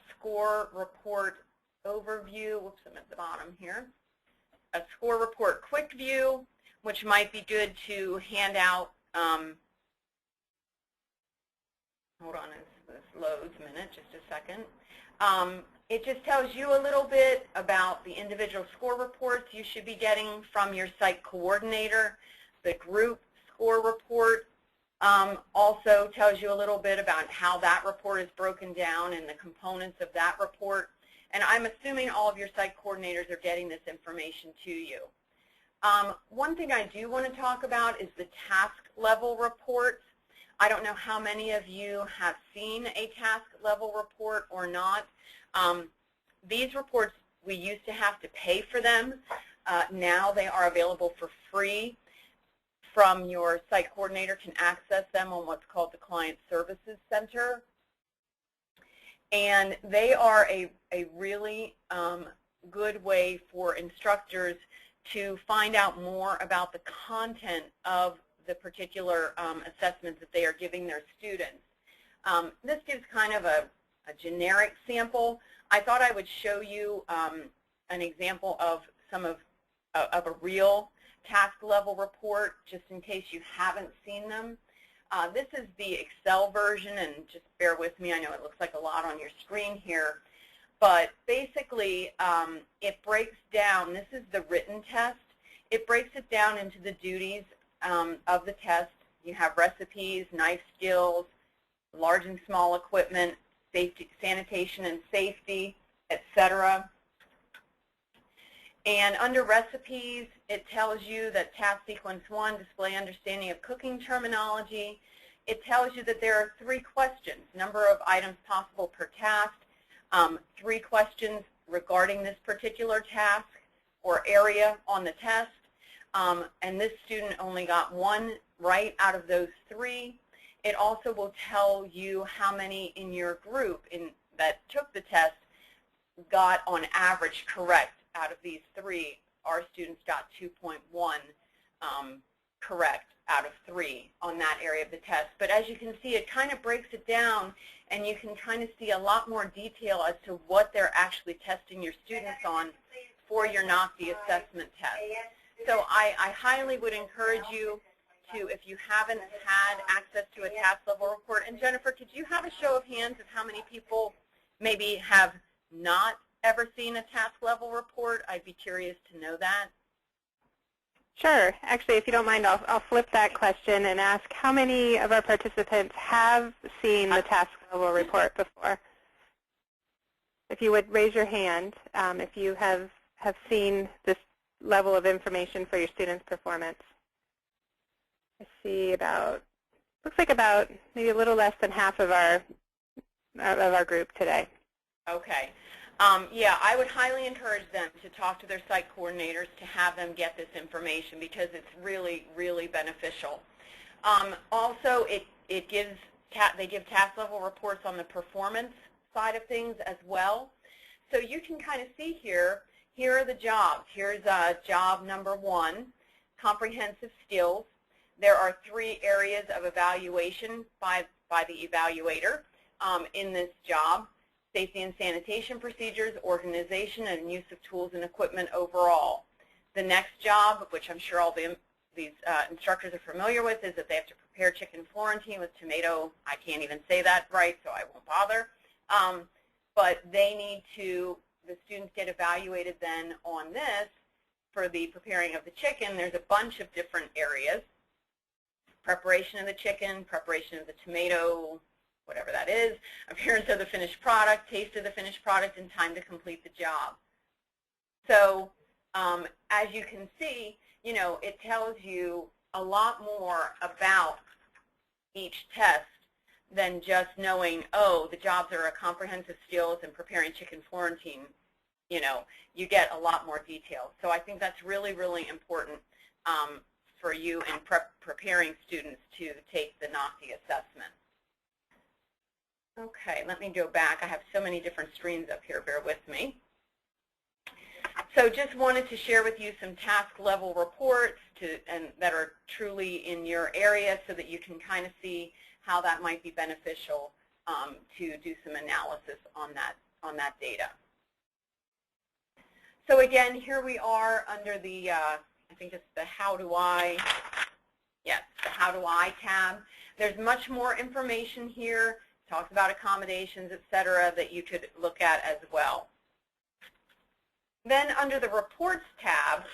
score report overview. Whoops, I'm at the bottom here. A score report quick view, which might be good to hand out. Hold on, this loads a minute, just a second. It just tells you a little bit about the individual score reports you should be getting from your site coordinator. The group score report also tells you a little bit about how that report is broken down and the components of that report. And I'm assuming all of your site coordinators are getting this information to you. One thing I do want to talk about is the task level reports. I don't know how many of you have seen a task level report or not. These reports, we used to have to pay for them. Now they are available for free. From your site coordinator can access them on what's called the Client Services Center. And they are a really good way for instructors to find out more about the content of the particular assessments that they are giving their students. This gives kind of a generic sample. I thought I would show you an example of some of a real task level report, just in case you haven't seen them. This is the Excel version, and just bear with me. I know it looks like a lot on your screen here. But basically, it breaks down, this is the written test. It breaks it down into the duties of the test. You have recipes, knife skills, large and small equipment, safety, sanitation and safety, etc. And under recipes, it tells you that task sequence 1, display understanding of cooking terminology. It tells you that there are 3 questions, number of items possible per task, 3 questions regarding this particular task or area on the test. And this student only got 1 right out of those 3. It also will tell you how many in your group that took the test got on average correct. Out of these 3, our students got 2.1 correct out of 3 on that area of the test. But as you can see, it kind of breaks it down, and you can kind of see a lot more detail as to what they're actually testing your students on for your NOCTI assessment test. So I highly would encourage you to, if you haven't had access to a task level report, and Jennifer, could you have a show of hands of how many people maybe have not ever seen a task level report? I'd be curious to know that. Sure. Actually, if you don't mind, I'll flip that question and ask how many of our participants have seen the task level report before? If you would raise your hand if you have seen this level of information for your students' performance. I see looks like about maybe a little less than half of our group today. Okay. Yeah, I would highly encourage them to talk to their site coordinators to have them get this information, because it's really, really beneficial. Also, they give task level reports on the performance side of things as well. So you can kind of see here are the jobs. Here's job number 1, comprehensive skills. There are 3 areas of evaluation by the evaluator in this job. Safety and sanitation procedures, organization, and use of tools and equipment overall. The next job, which I'm sure all these instructors are familiar with, is that they have to prepare chicken Florentine with tomato. I can't even say that right, so I won't bother. But the students get evaluated then on this for the preparing of the chicken. There's a bunch of different areas. Preparation of the chicken, preparation of the tomato, whatever that is, appearance of the finished product, taste of the finished product, and time to complete the job. So as you can see, it tells you a lot more about each test than just knowing, oh, the jobs are a comprehensive skills and preparing chicken Florentine. You get a lot more detail. So I think that's really, really important for you in preparing students to take the NOCTI assessment. Okay, let me go back. I have so many different screens up here. Bear with me. So just wanted to share with you some task level reports that are truly in your area, so that you can kind of see how that might be beneficial to do some analysis on that data. So again, here we are under the I think it's the How Do I? Yes, the How Do I tab. There's much more information here. Talks about accommodations, etc., that you could look at as well. Then under the Reports tab,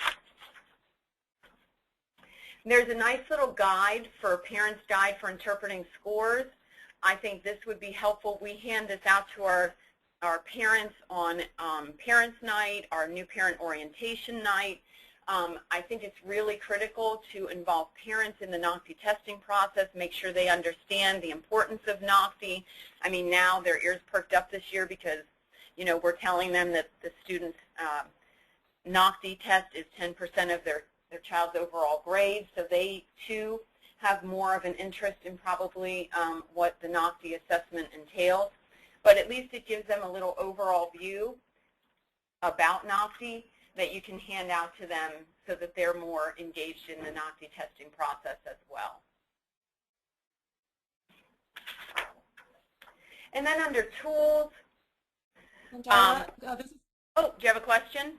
there's a nice little guide for Parents' Guide for Interpreting Scores. I think this would be helpful. We hand this out to our parents on Parents' Night, our New Parent Orientation Night. I think it's really critical to involve parents in the NOCTI testing process, make sure they understand the importance of NOCTI. I mean, now their ears perked up this year because You know, we're telling them that the student's NOCTI test is 10% of their child's overall grade, so they too have more of an interest in probably what the NOCTI assessment entails. But at least it gives them a little overall view about NOCTI that you can hand out to them so that they're more engaged in the NOCTI testing process as well. And then under tools, Darla, oh, do you have a question?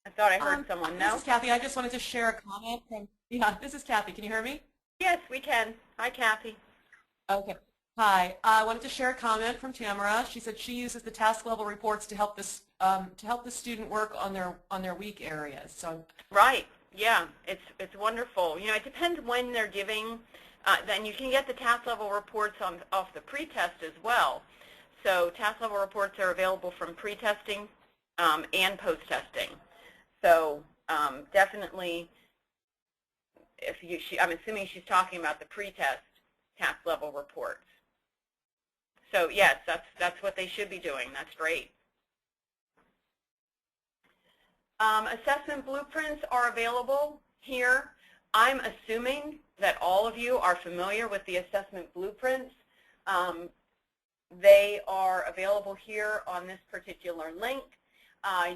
I thought I heard someone. No? This is Kathy. I just wanted to share a comment from, yeah, this is Kathy. Can you hear me? Yes, we can. Hi, Kathy. Okay. Hi. I wanted to share a comment from Tamara. She said she uses the task level reports to help this the student work on their weak areas. So right. Yeah. It's wonderful. You know, it depends when they're giving. Then you can get the task level reports off the pre-test as well. So task level reports are available from pre-testing and post-testing. So definitely, I'm assuming she's talking about the pre-test task level reports. So yes, that's what they should be doing. That's great. Assessment blueprints are available here. I'm assuming that all of you are familiar with the assessment blueprints. They are available here on this particular link.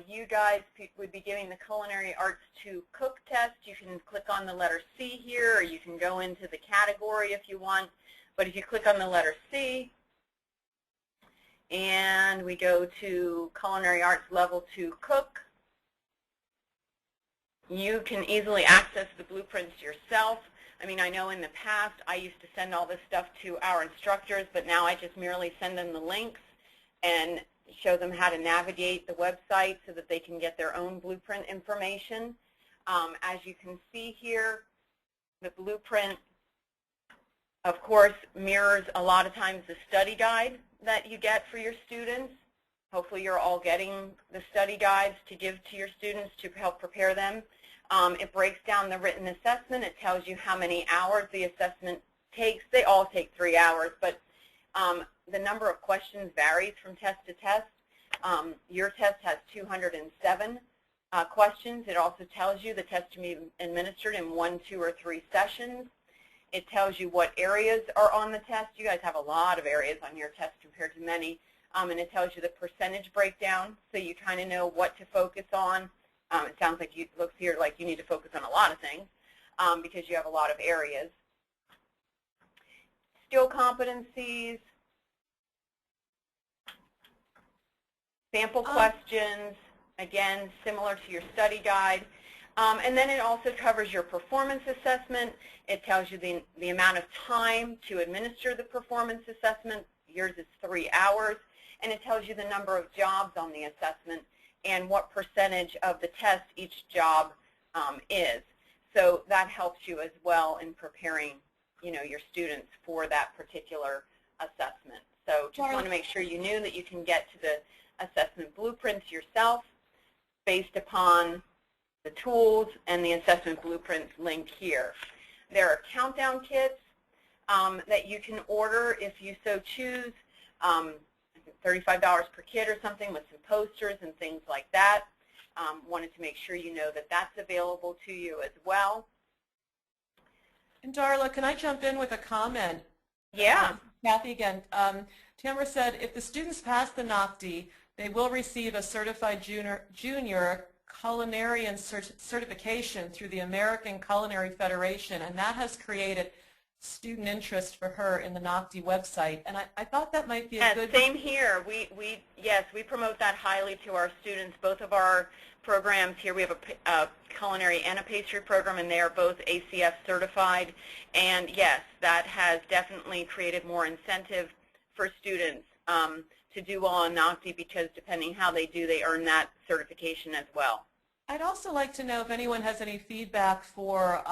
You guys would be giving the Culinary Arts 2 Cook test. You can click on the letter C here, or you can go into the category if you want. But if you click on the letter C, and we go to Culinary Arts Level 2 Cook, you can easily access the blueprints yourself. I mean, I know in the past I used to send all this stuff to our instructors, but now I just merely send them the links and show them how to navigate the website so that they can get their own blueprint information. As you can see here, the blueprint, of course, mirrors a lot of times the study guide that you get for your students. Hopefully you're all getting the study guides to give to your students to help prepare them. It breaks down the written assessment. It tells you how many hours the assessment takes. They all take 3 hours, but the number of questions varies from test to test. Your test has 207 questions. It also tells you the test can be administered in 1, 2, or 3 sessions. It tells you what areas are on the test. You guys have a lot of areas on your test compared to many. And it tells you the percentage breakdown, so you kind of know what to focus on. It sounds like it looks here like you need to focus on a lot of things because you have a lot of areas. Skill competencies, sample questions, again, similar to your study guide. And then it also covers your performance assessment. It tells you the amount of time to administer the performance assessment. Yours is 3 hours. And it tells you the number of jobs on the assessment and what percentage of the test each job is. So that helps you as well in preparing, you know, your students for that particular assessment. So just want to make sure you knew that you can get to the assessment blueprints yourself based upon the tools and the assessment blueprints link here. There are countdown kits that you can order if you so choose. $35 per kit or something with some posters and things like that. Wanted to make sure you know that that's available to you as well. And Darla, can I jump in with a comment? Yeah. Kathy again. Tamara said if the students pass the NOCTI, they will receive a certified junior culinarian certification through the American Culinary Federation, and that has created student interest for her in the NOCTI website, and I thought that might be a good. Same here. Yes, we promote that highly to our students. Both of our programs here, we have a culinary and a pastry program, and they are both ACF certified. And yes, that has definitely created more incentive for students to do well on NOCTI because depending how they do, they earn that certification as well. I'd also like to know if anyone has any feedback for.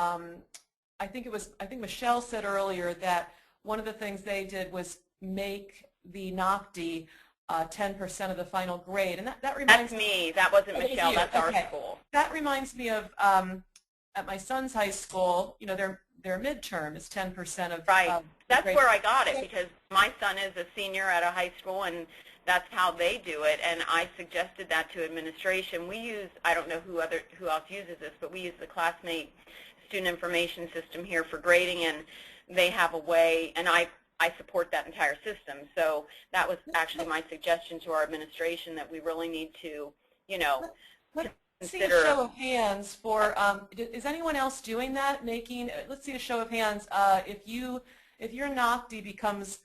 I think Michelle said earlier that one of the things they did was make the NOCTI 10% of the final grade, and that reminds me. That wasn't Michelle. That's our school. That reminds me of at my son's high school. You know, their midterm is 10% of Right. That's grade. where I got it, because my son is a senior at a high school, and that's how they do it. And I suggested that to administration. We use, I don't know who else uses this, but we use the Classmate student information system here for grading, and they have a way, and I support that entire system. So that was actually my suggestion to our administration, that we really need to, you know, Let's see a consider. show of hands for, is anyone else doing that? Let's see a show of hands. If your NOCTI becomes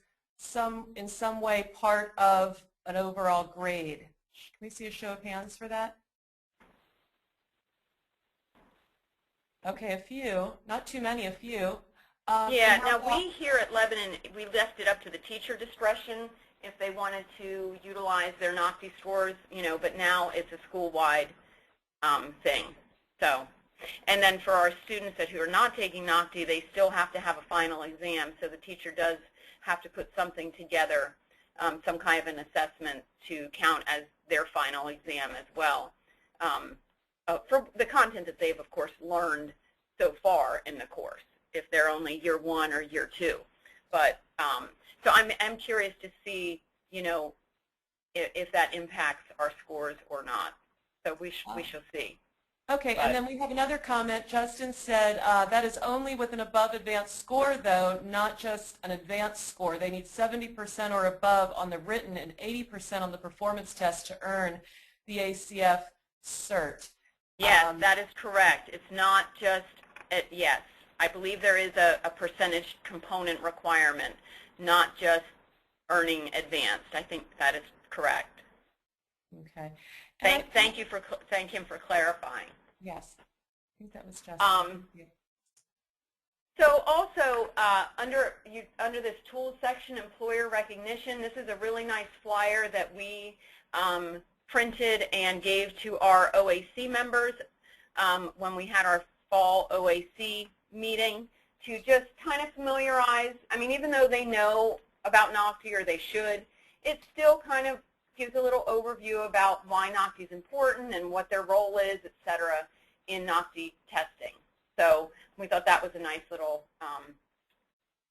in some way part of an overall grade. Can we see a show of hands for that? Okay, a few. Not too many, a few. Yeah, now we here at Lebanon, we left it up to the teacher discretion if they wanted to utilize their NOCTI scores, you know, but now it's a school-wide thing. So, and then for our students who are not taking NOCTI, they still have to have a final exam, so the teacher does have to put something together, some kind of an assessment to count as their final exam as well, for the content that they've, of course, learned so far in the course, if they're only year 1 or year 2. But so I'm curious to see, you know, if that impacts our scores or not. So we shall see. Okay, and then we have another comment. Justin said that is only with an above advanced score, though, not just an advanced score. They need 70% or above on the written and 80% on the performance test to earn the ACF cert. Yes, that is correct. It's not just, yes, I believe there is a percentage component requirement, not just earning advanced. I think that is correct. Okay. Thank him for clarifying. Yes, I think that was Justin. So also under this tools section, employer recognition, this is a really nice flyer that we printed and gave to our OAC members when we had our fall OAC meeting, to just kind of familiarize. I mean, even though they know about NOCTI, or they should, it still kind of gives a little overview about why NOCTI is important and what their role is, et cetera, in NOCTI testing. So we thought that was a nice little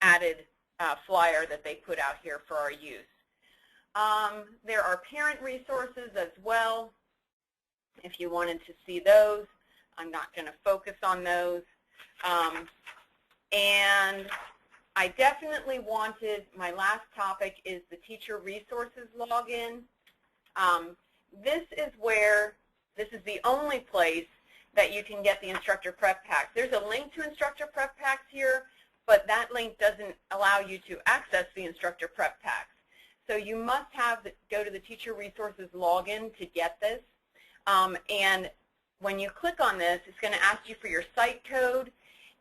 added flyer that they put out here for our use. There are parent resources as well, if you wanted to see those. I'm not going to focus on those. And I definitely wanted, my last topic is the teacher resources login. This is the only place that you can get the instructor prep packs. There's a link to instructor prep packs here, but that link doesn't allow you to access the instructor prep packs. So you must go to the teacher resources login to get this. And when you click on this, it's going to ask you for your site code,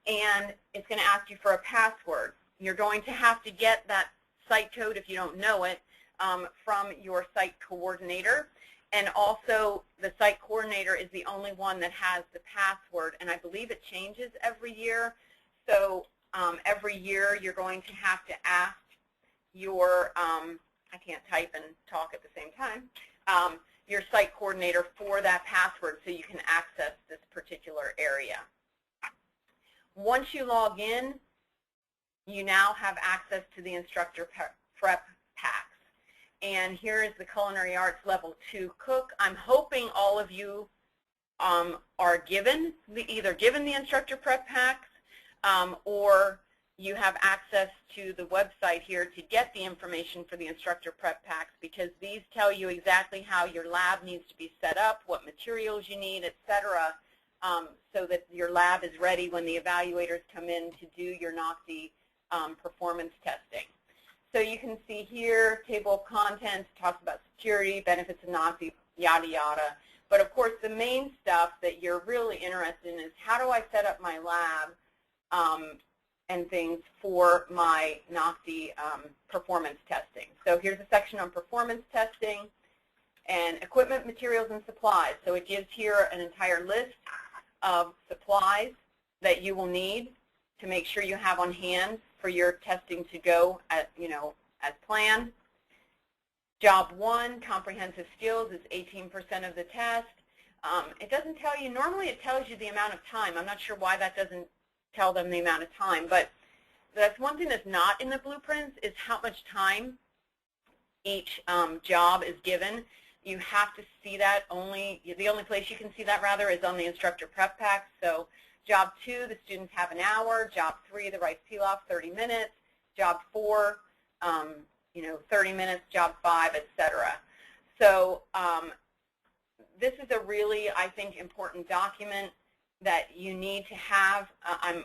and it's going to ask you for a password. You're going to have to get that site code, if you don't know it, from your site coordinator. And also, the site coordinator is the only one that has the password, and I believe it changes every year. So every year, you're going to have to ask your, I can't type and talk at the same time, your site coordinator for that password so you can access this particular area. Once you log in, you now have access to the instructor prep packs. And here is the Culinary Arts Level 2 Cook. I'm hoping all of you are either given the instructor prep packs or you have access to the website here to get the information for the instructor prep packs, because these tell you exactly how your lab needs to be set up, what materials you need, etc., so that your lab is ready when the evaluators come in to do your NOCTI performance testing. So you can see here, table of contents, talks about security, benefits of NOCTI, yada, yada. But of course, the main stuff that you're really interested in is how do I set up my lab and things for my NOCTI performance testing. So here's a section on performance testing and equipment, materials, and supplies. So it gives here an entire list of supplies that you will need to make sure you have on hand for your testing to go as planned. Job 1, comprehensive skills, is 18% of the test. It doesn't tell you, normally it tells you the amount of time. I'm not sure why that doesn't tell them the amount of time. But that's one thing that's not in the blueprints is how much time each job is given. You have to see that the only place you can see that rather is on the instructor prep pack. So job 2, the students have an hour. Job 3, the rice pilaf, 30 minutes. Job 4, 30 minutes. Job 5, etc. So this is a really, I think, important document that you need to have. I'm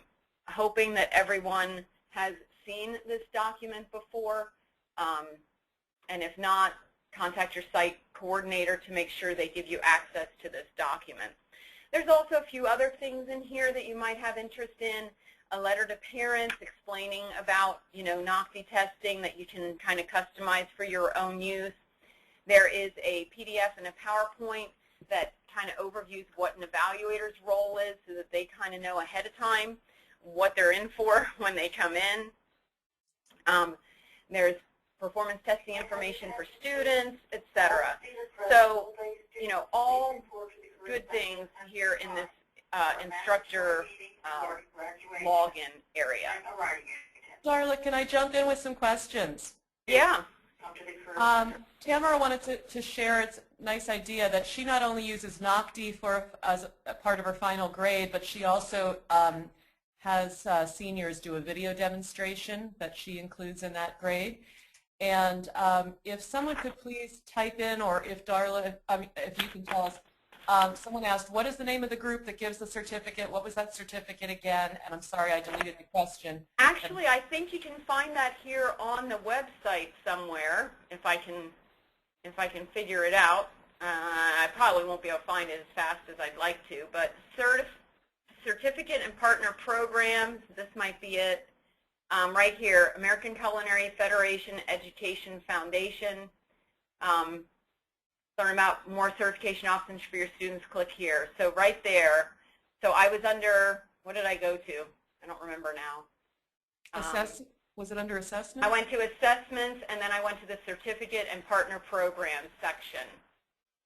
hoping that everyone has seen this document before, and if not, contact your site coordinator to make sure they give you access to this document. There's also a few other things in here that you might have interest in. A letter to parents explaining about, NOCTI testing that you can kind of customize for your own use. There is a PDF and a PowerPoint that kind of overviews what an evaluator's role is so that they kind of know ahead of time what they're in for when they come in. There's performance testing information for students, etc. So, all good things here in this instructor login area. Darla, can I jump in with some questions? Yeah. Tamara wanted to share its nice idea that she not only uses NOCTI as a part of her final grade, but she also has seniors do a video demonstration that she includes in that grade. And if someone could please type in, or if Darla, if you can tell us, someone asked, what is the name of the group that gives the certificate? What was that certificate again? And I'm sorry, I deleted the question. Actually, I think you can find that here on the website somewhere, if I can figure it out. I probably won't be able to find it as fast as I'd like to, but certificate and partner programs, this might be it. Right here, American Culinary Federation Education Foundation. Learn about more certification options for your students, click here. So right there, so I was under, what did I go to? I don't remember now. Was it under assessment? I went to assessments, and then I went to the certificate and partner programs section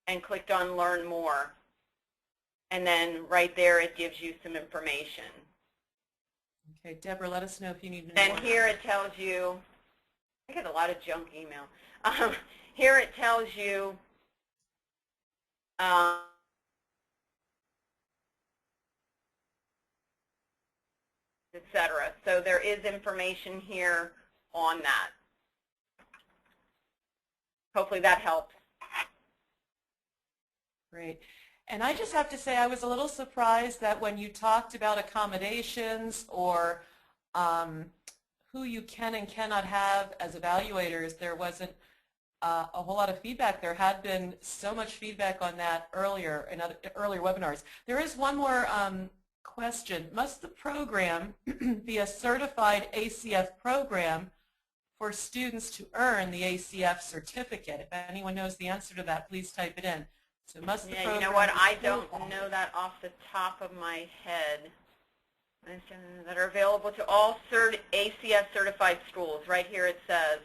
and clicked on learn more. And then right there it gives you some information. Okay, Deborah, let us know if you need to know And more. here it tells you, I get a lot of junk email. Here it tells you etc. So there is information here on that. Hopefully that helps. Great. And I just have to say I was a little surprised that when you talked about accommodations or who you can and cannot have as evaluators, there wasn't a whole lot of feedback. There had been so much feedback on that earlier in earlier webinars. There is one more question. Must the program be a certified ACF program for students to earn the ACF certificate? If anyone knows the answer to that, please type it in. So must the program, you know what, I don't know that off the top of my head. That are available to all ACF certified schools. Right here it says,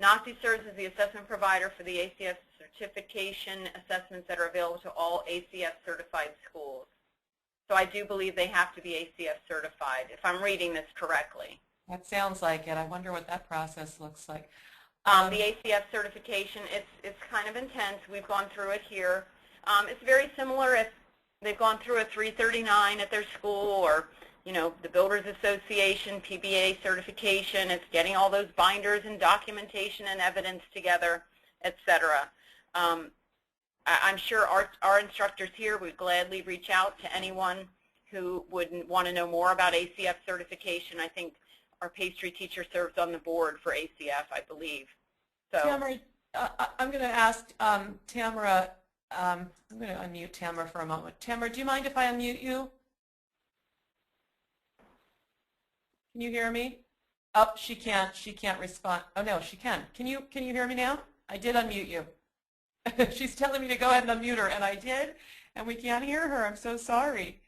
NOCTI serves as the assessment provider for the ACF certification assessments that are available to all ACF certified schools. So I do believe they have to be ACF certified, if I'm reading this correctly. That sounds like it. I wonder what that process looks like. The ACF certification, it's kind of intense. We've gone through it here. It's very similar if they've gone through a 339 at their school, or the Builders Association, PBA certification. It's getting all those binders and documentation and evidence together, etc. I'm sure our instructors here would gladly reach out to anyone who would want to know more about ACF certification. I think our pastry teacher serves on the board for ACF, I believe. So, Tamara, I'm going to ask Tamara, I'm going to unmute Tamara for a moment. Tamara, do you mind if I unmute you? Can you hear me? Oh, she can't respond. Oh no, she can. Can you hear me now? I did unmute you. She's telling me to go ahead and unmute her, and I did, and we can't hear her. I'm so sorry.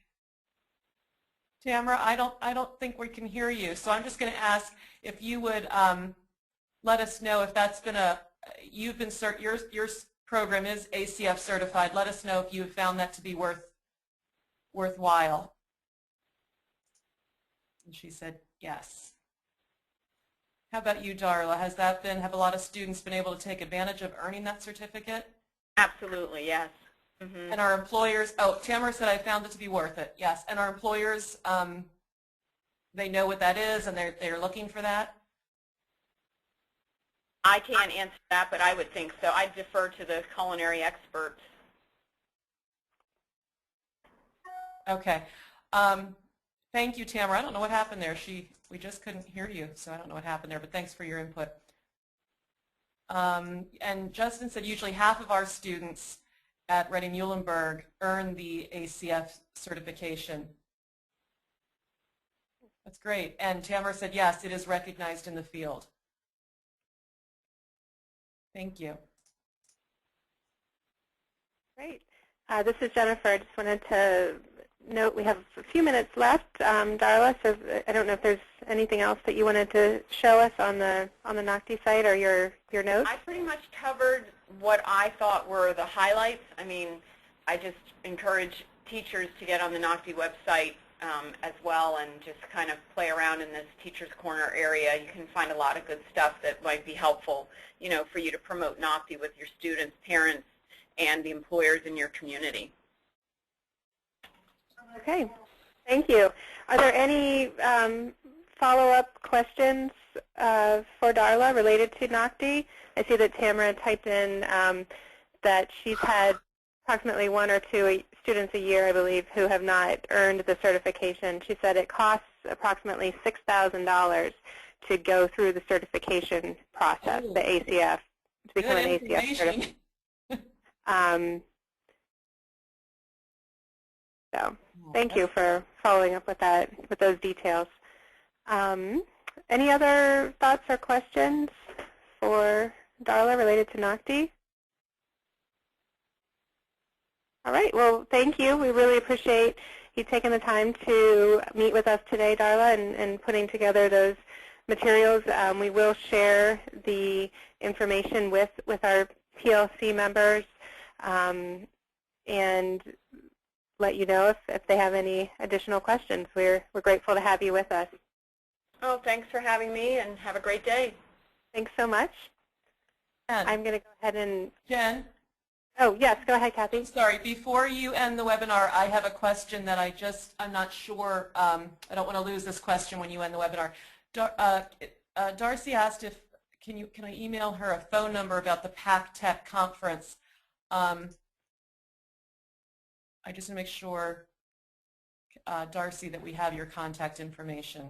Tamara, I don't think we can hear you, so I'm just going to ask if you would let us know if that's been your program is ACF certified. Let us know if you have found that to be worthwhile. And she said yes. How about you, Darla? Have a lot of students been able to take advantage of earning that certificate? Absolutely, yes. And our employers, oh, Tamara said I found it to be worth it. Yes, and our employers, they know what that is and they're looking for that? I can't answer that, but I would think so. I'd defer to the culinary experts. Okay. Thank you, Tamara. I don't know what happened there. We just couldn't hear you, so I don't know what happened there, but thanks for your input. And Justin said usually half of our students at Reading-Muhlenberg earn the ACF certification. That's great. And Tamara said yes, it is recognized in the field. Thank you. Great. This is Jennifer. I just wanted to note we have a few minutes left, Darla, so I don't know if there's anything else that you wanted to show us on the NOCTI site or your notes. I pretty much covered what I thought were the highlights. I mean, I just encourage teachers to get on the NOCTI website as well and just kind of play around in this Teacher's Corner area. You can find a lot of good stuff that might be helpful, you know, for you to promote NOCTI with your students, parents, and the employers in your community. Okay, thank you. Are there any follow-up questions for Darla related to NOCTI? I see that Tamara typed in that she's had approximately 1 or 2 students a year, I believe, who have not earned the certification. She said it costs approximately $6,000 to go through the certification process, the ACF, to become an ACF certificate. So thank you for following up with that, with those details. Any other thoughts or questions for Darla related to NOCTI? All right, well, thank you. We really appreciate you taking the time to meet with us today, Darla, and putting together those materials. We will share the information with our PLC members and let you know if they have any additional questions. We're grateful to have you with us. Oh, thanks for having me, and have a great day. Thanks so much. Jen. I'm going to go ahead and... Jen? Oh, yes, go ahead, Kathy. Sorry, before you end the webinar, I have a question that I'm not sure, I don't want to lose this question when you end the webinar. Darcy asked if, can I email her a phone number about the PAC Tech conference? I just want to make sure, Darcy, that we have your contact information.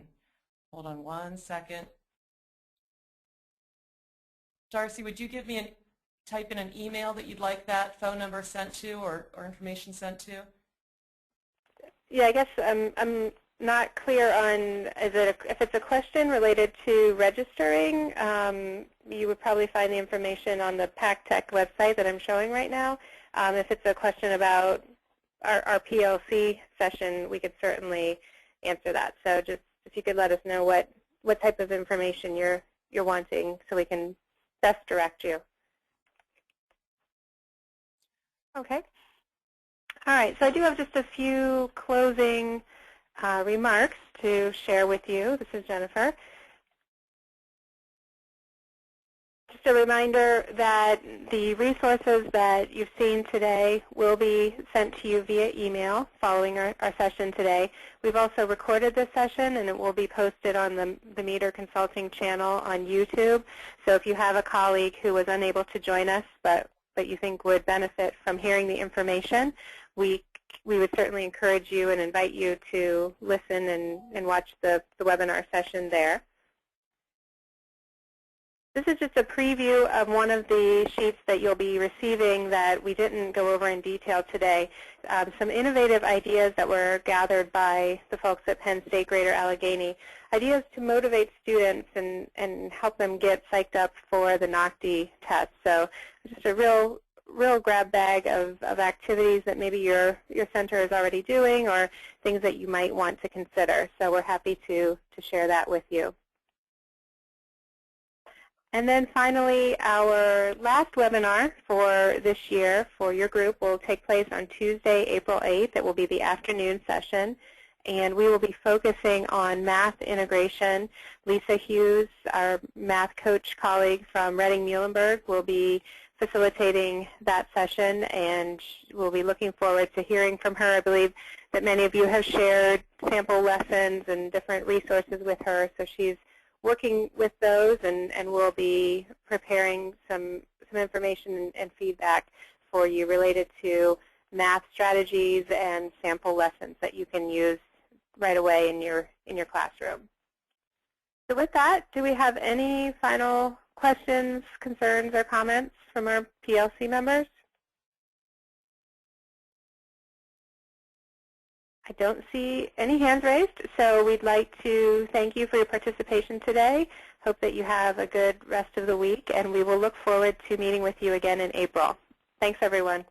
Hold on one second. Darcy, would you give me type in an email that you'd like that phone number sent to or information sent to? Yeah, I guess I'm not clear on if it's a question related to registering. You would probably find the information on the PAC Tech website that I'm showing right now. If it's a question about our PLC session, we could certainly answer that. So just if you could let us know what type of information you're wanting, so we can best direct you. Okay. All right. So I do have just a few closing remarks to share with you. This is Jennifer. Just a reminder that the resources that you've seen today will be sent to you via email following our session today. We've also recorded this session, and it will be posted on the Meter Consulting channel on YouTube. So if you have a colleague who was unable to join us but you think would benefit from hearing the information, we would certainly encourage you and invite you to listen and watch the webinar session there. This is just a preview of one of the sheets that you'll be receiving that we didn't go over in detail today. Some innovative ideas that were gathered by the folks at Penn State Greater Allegheny. Ideas to motivate students and help them get psyched up for the NOCTI test. So just a real grab bag of activities that maybe your center is already doing or things that you might want to consider. So we're happy to share that with you. And then finally, our last webinar for this year for your group will take place on Tuesday, April 8th. It will be the afternoon session. and we will be focusing on math integration. Lisa Hughes, our math coach colleague from Reading-Muhlenberg, will be facilitating that session, and we'll be looking forward to hearing from her. I believe that many of you have shared sample lessons and different resources with her, so she's working with those, and we'll be preparing some information and feedback for you related to math strategies and sample lessons that you can use right away in your classroom. So with that, do we have any final questions, concerns, or comments from our PLC members? I don't see any hands raised, so we'd like to thank you for your participation today. Hope that you have a good rest of the week, and we will look forward to meeting with you again in April. Thanks, everyone.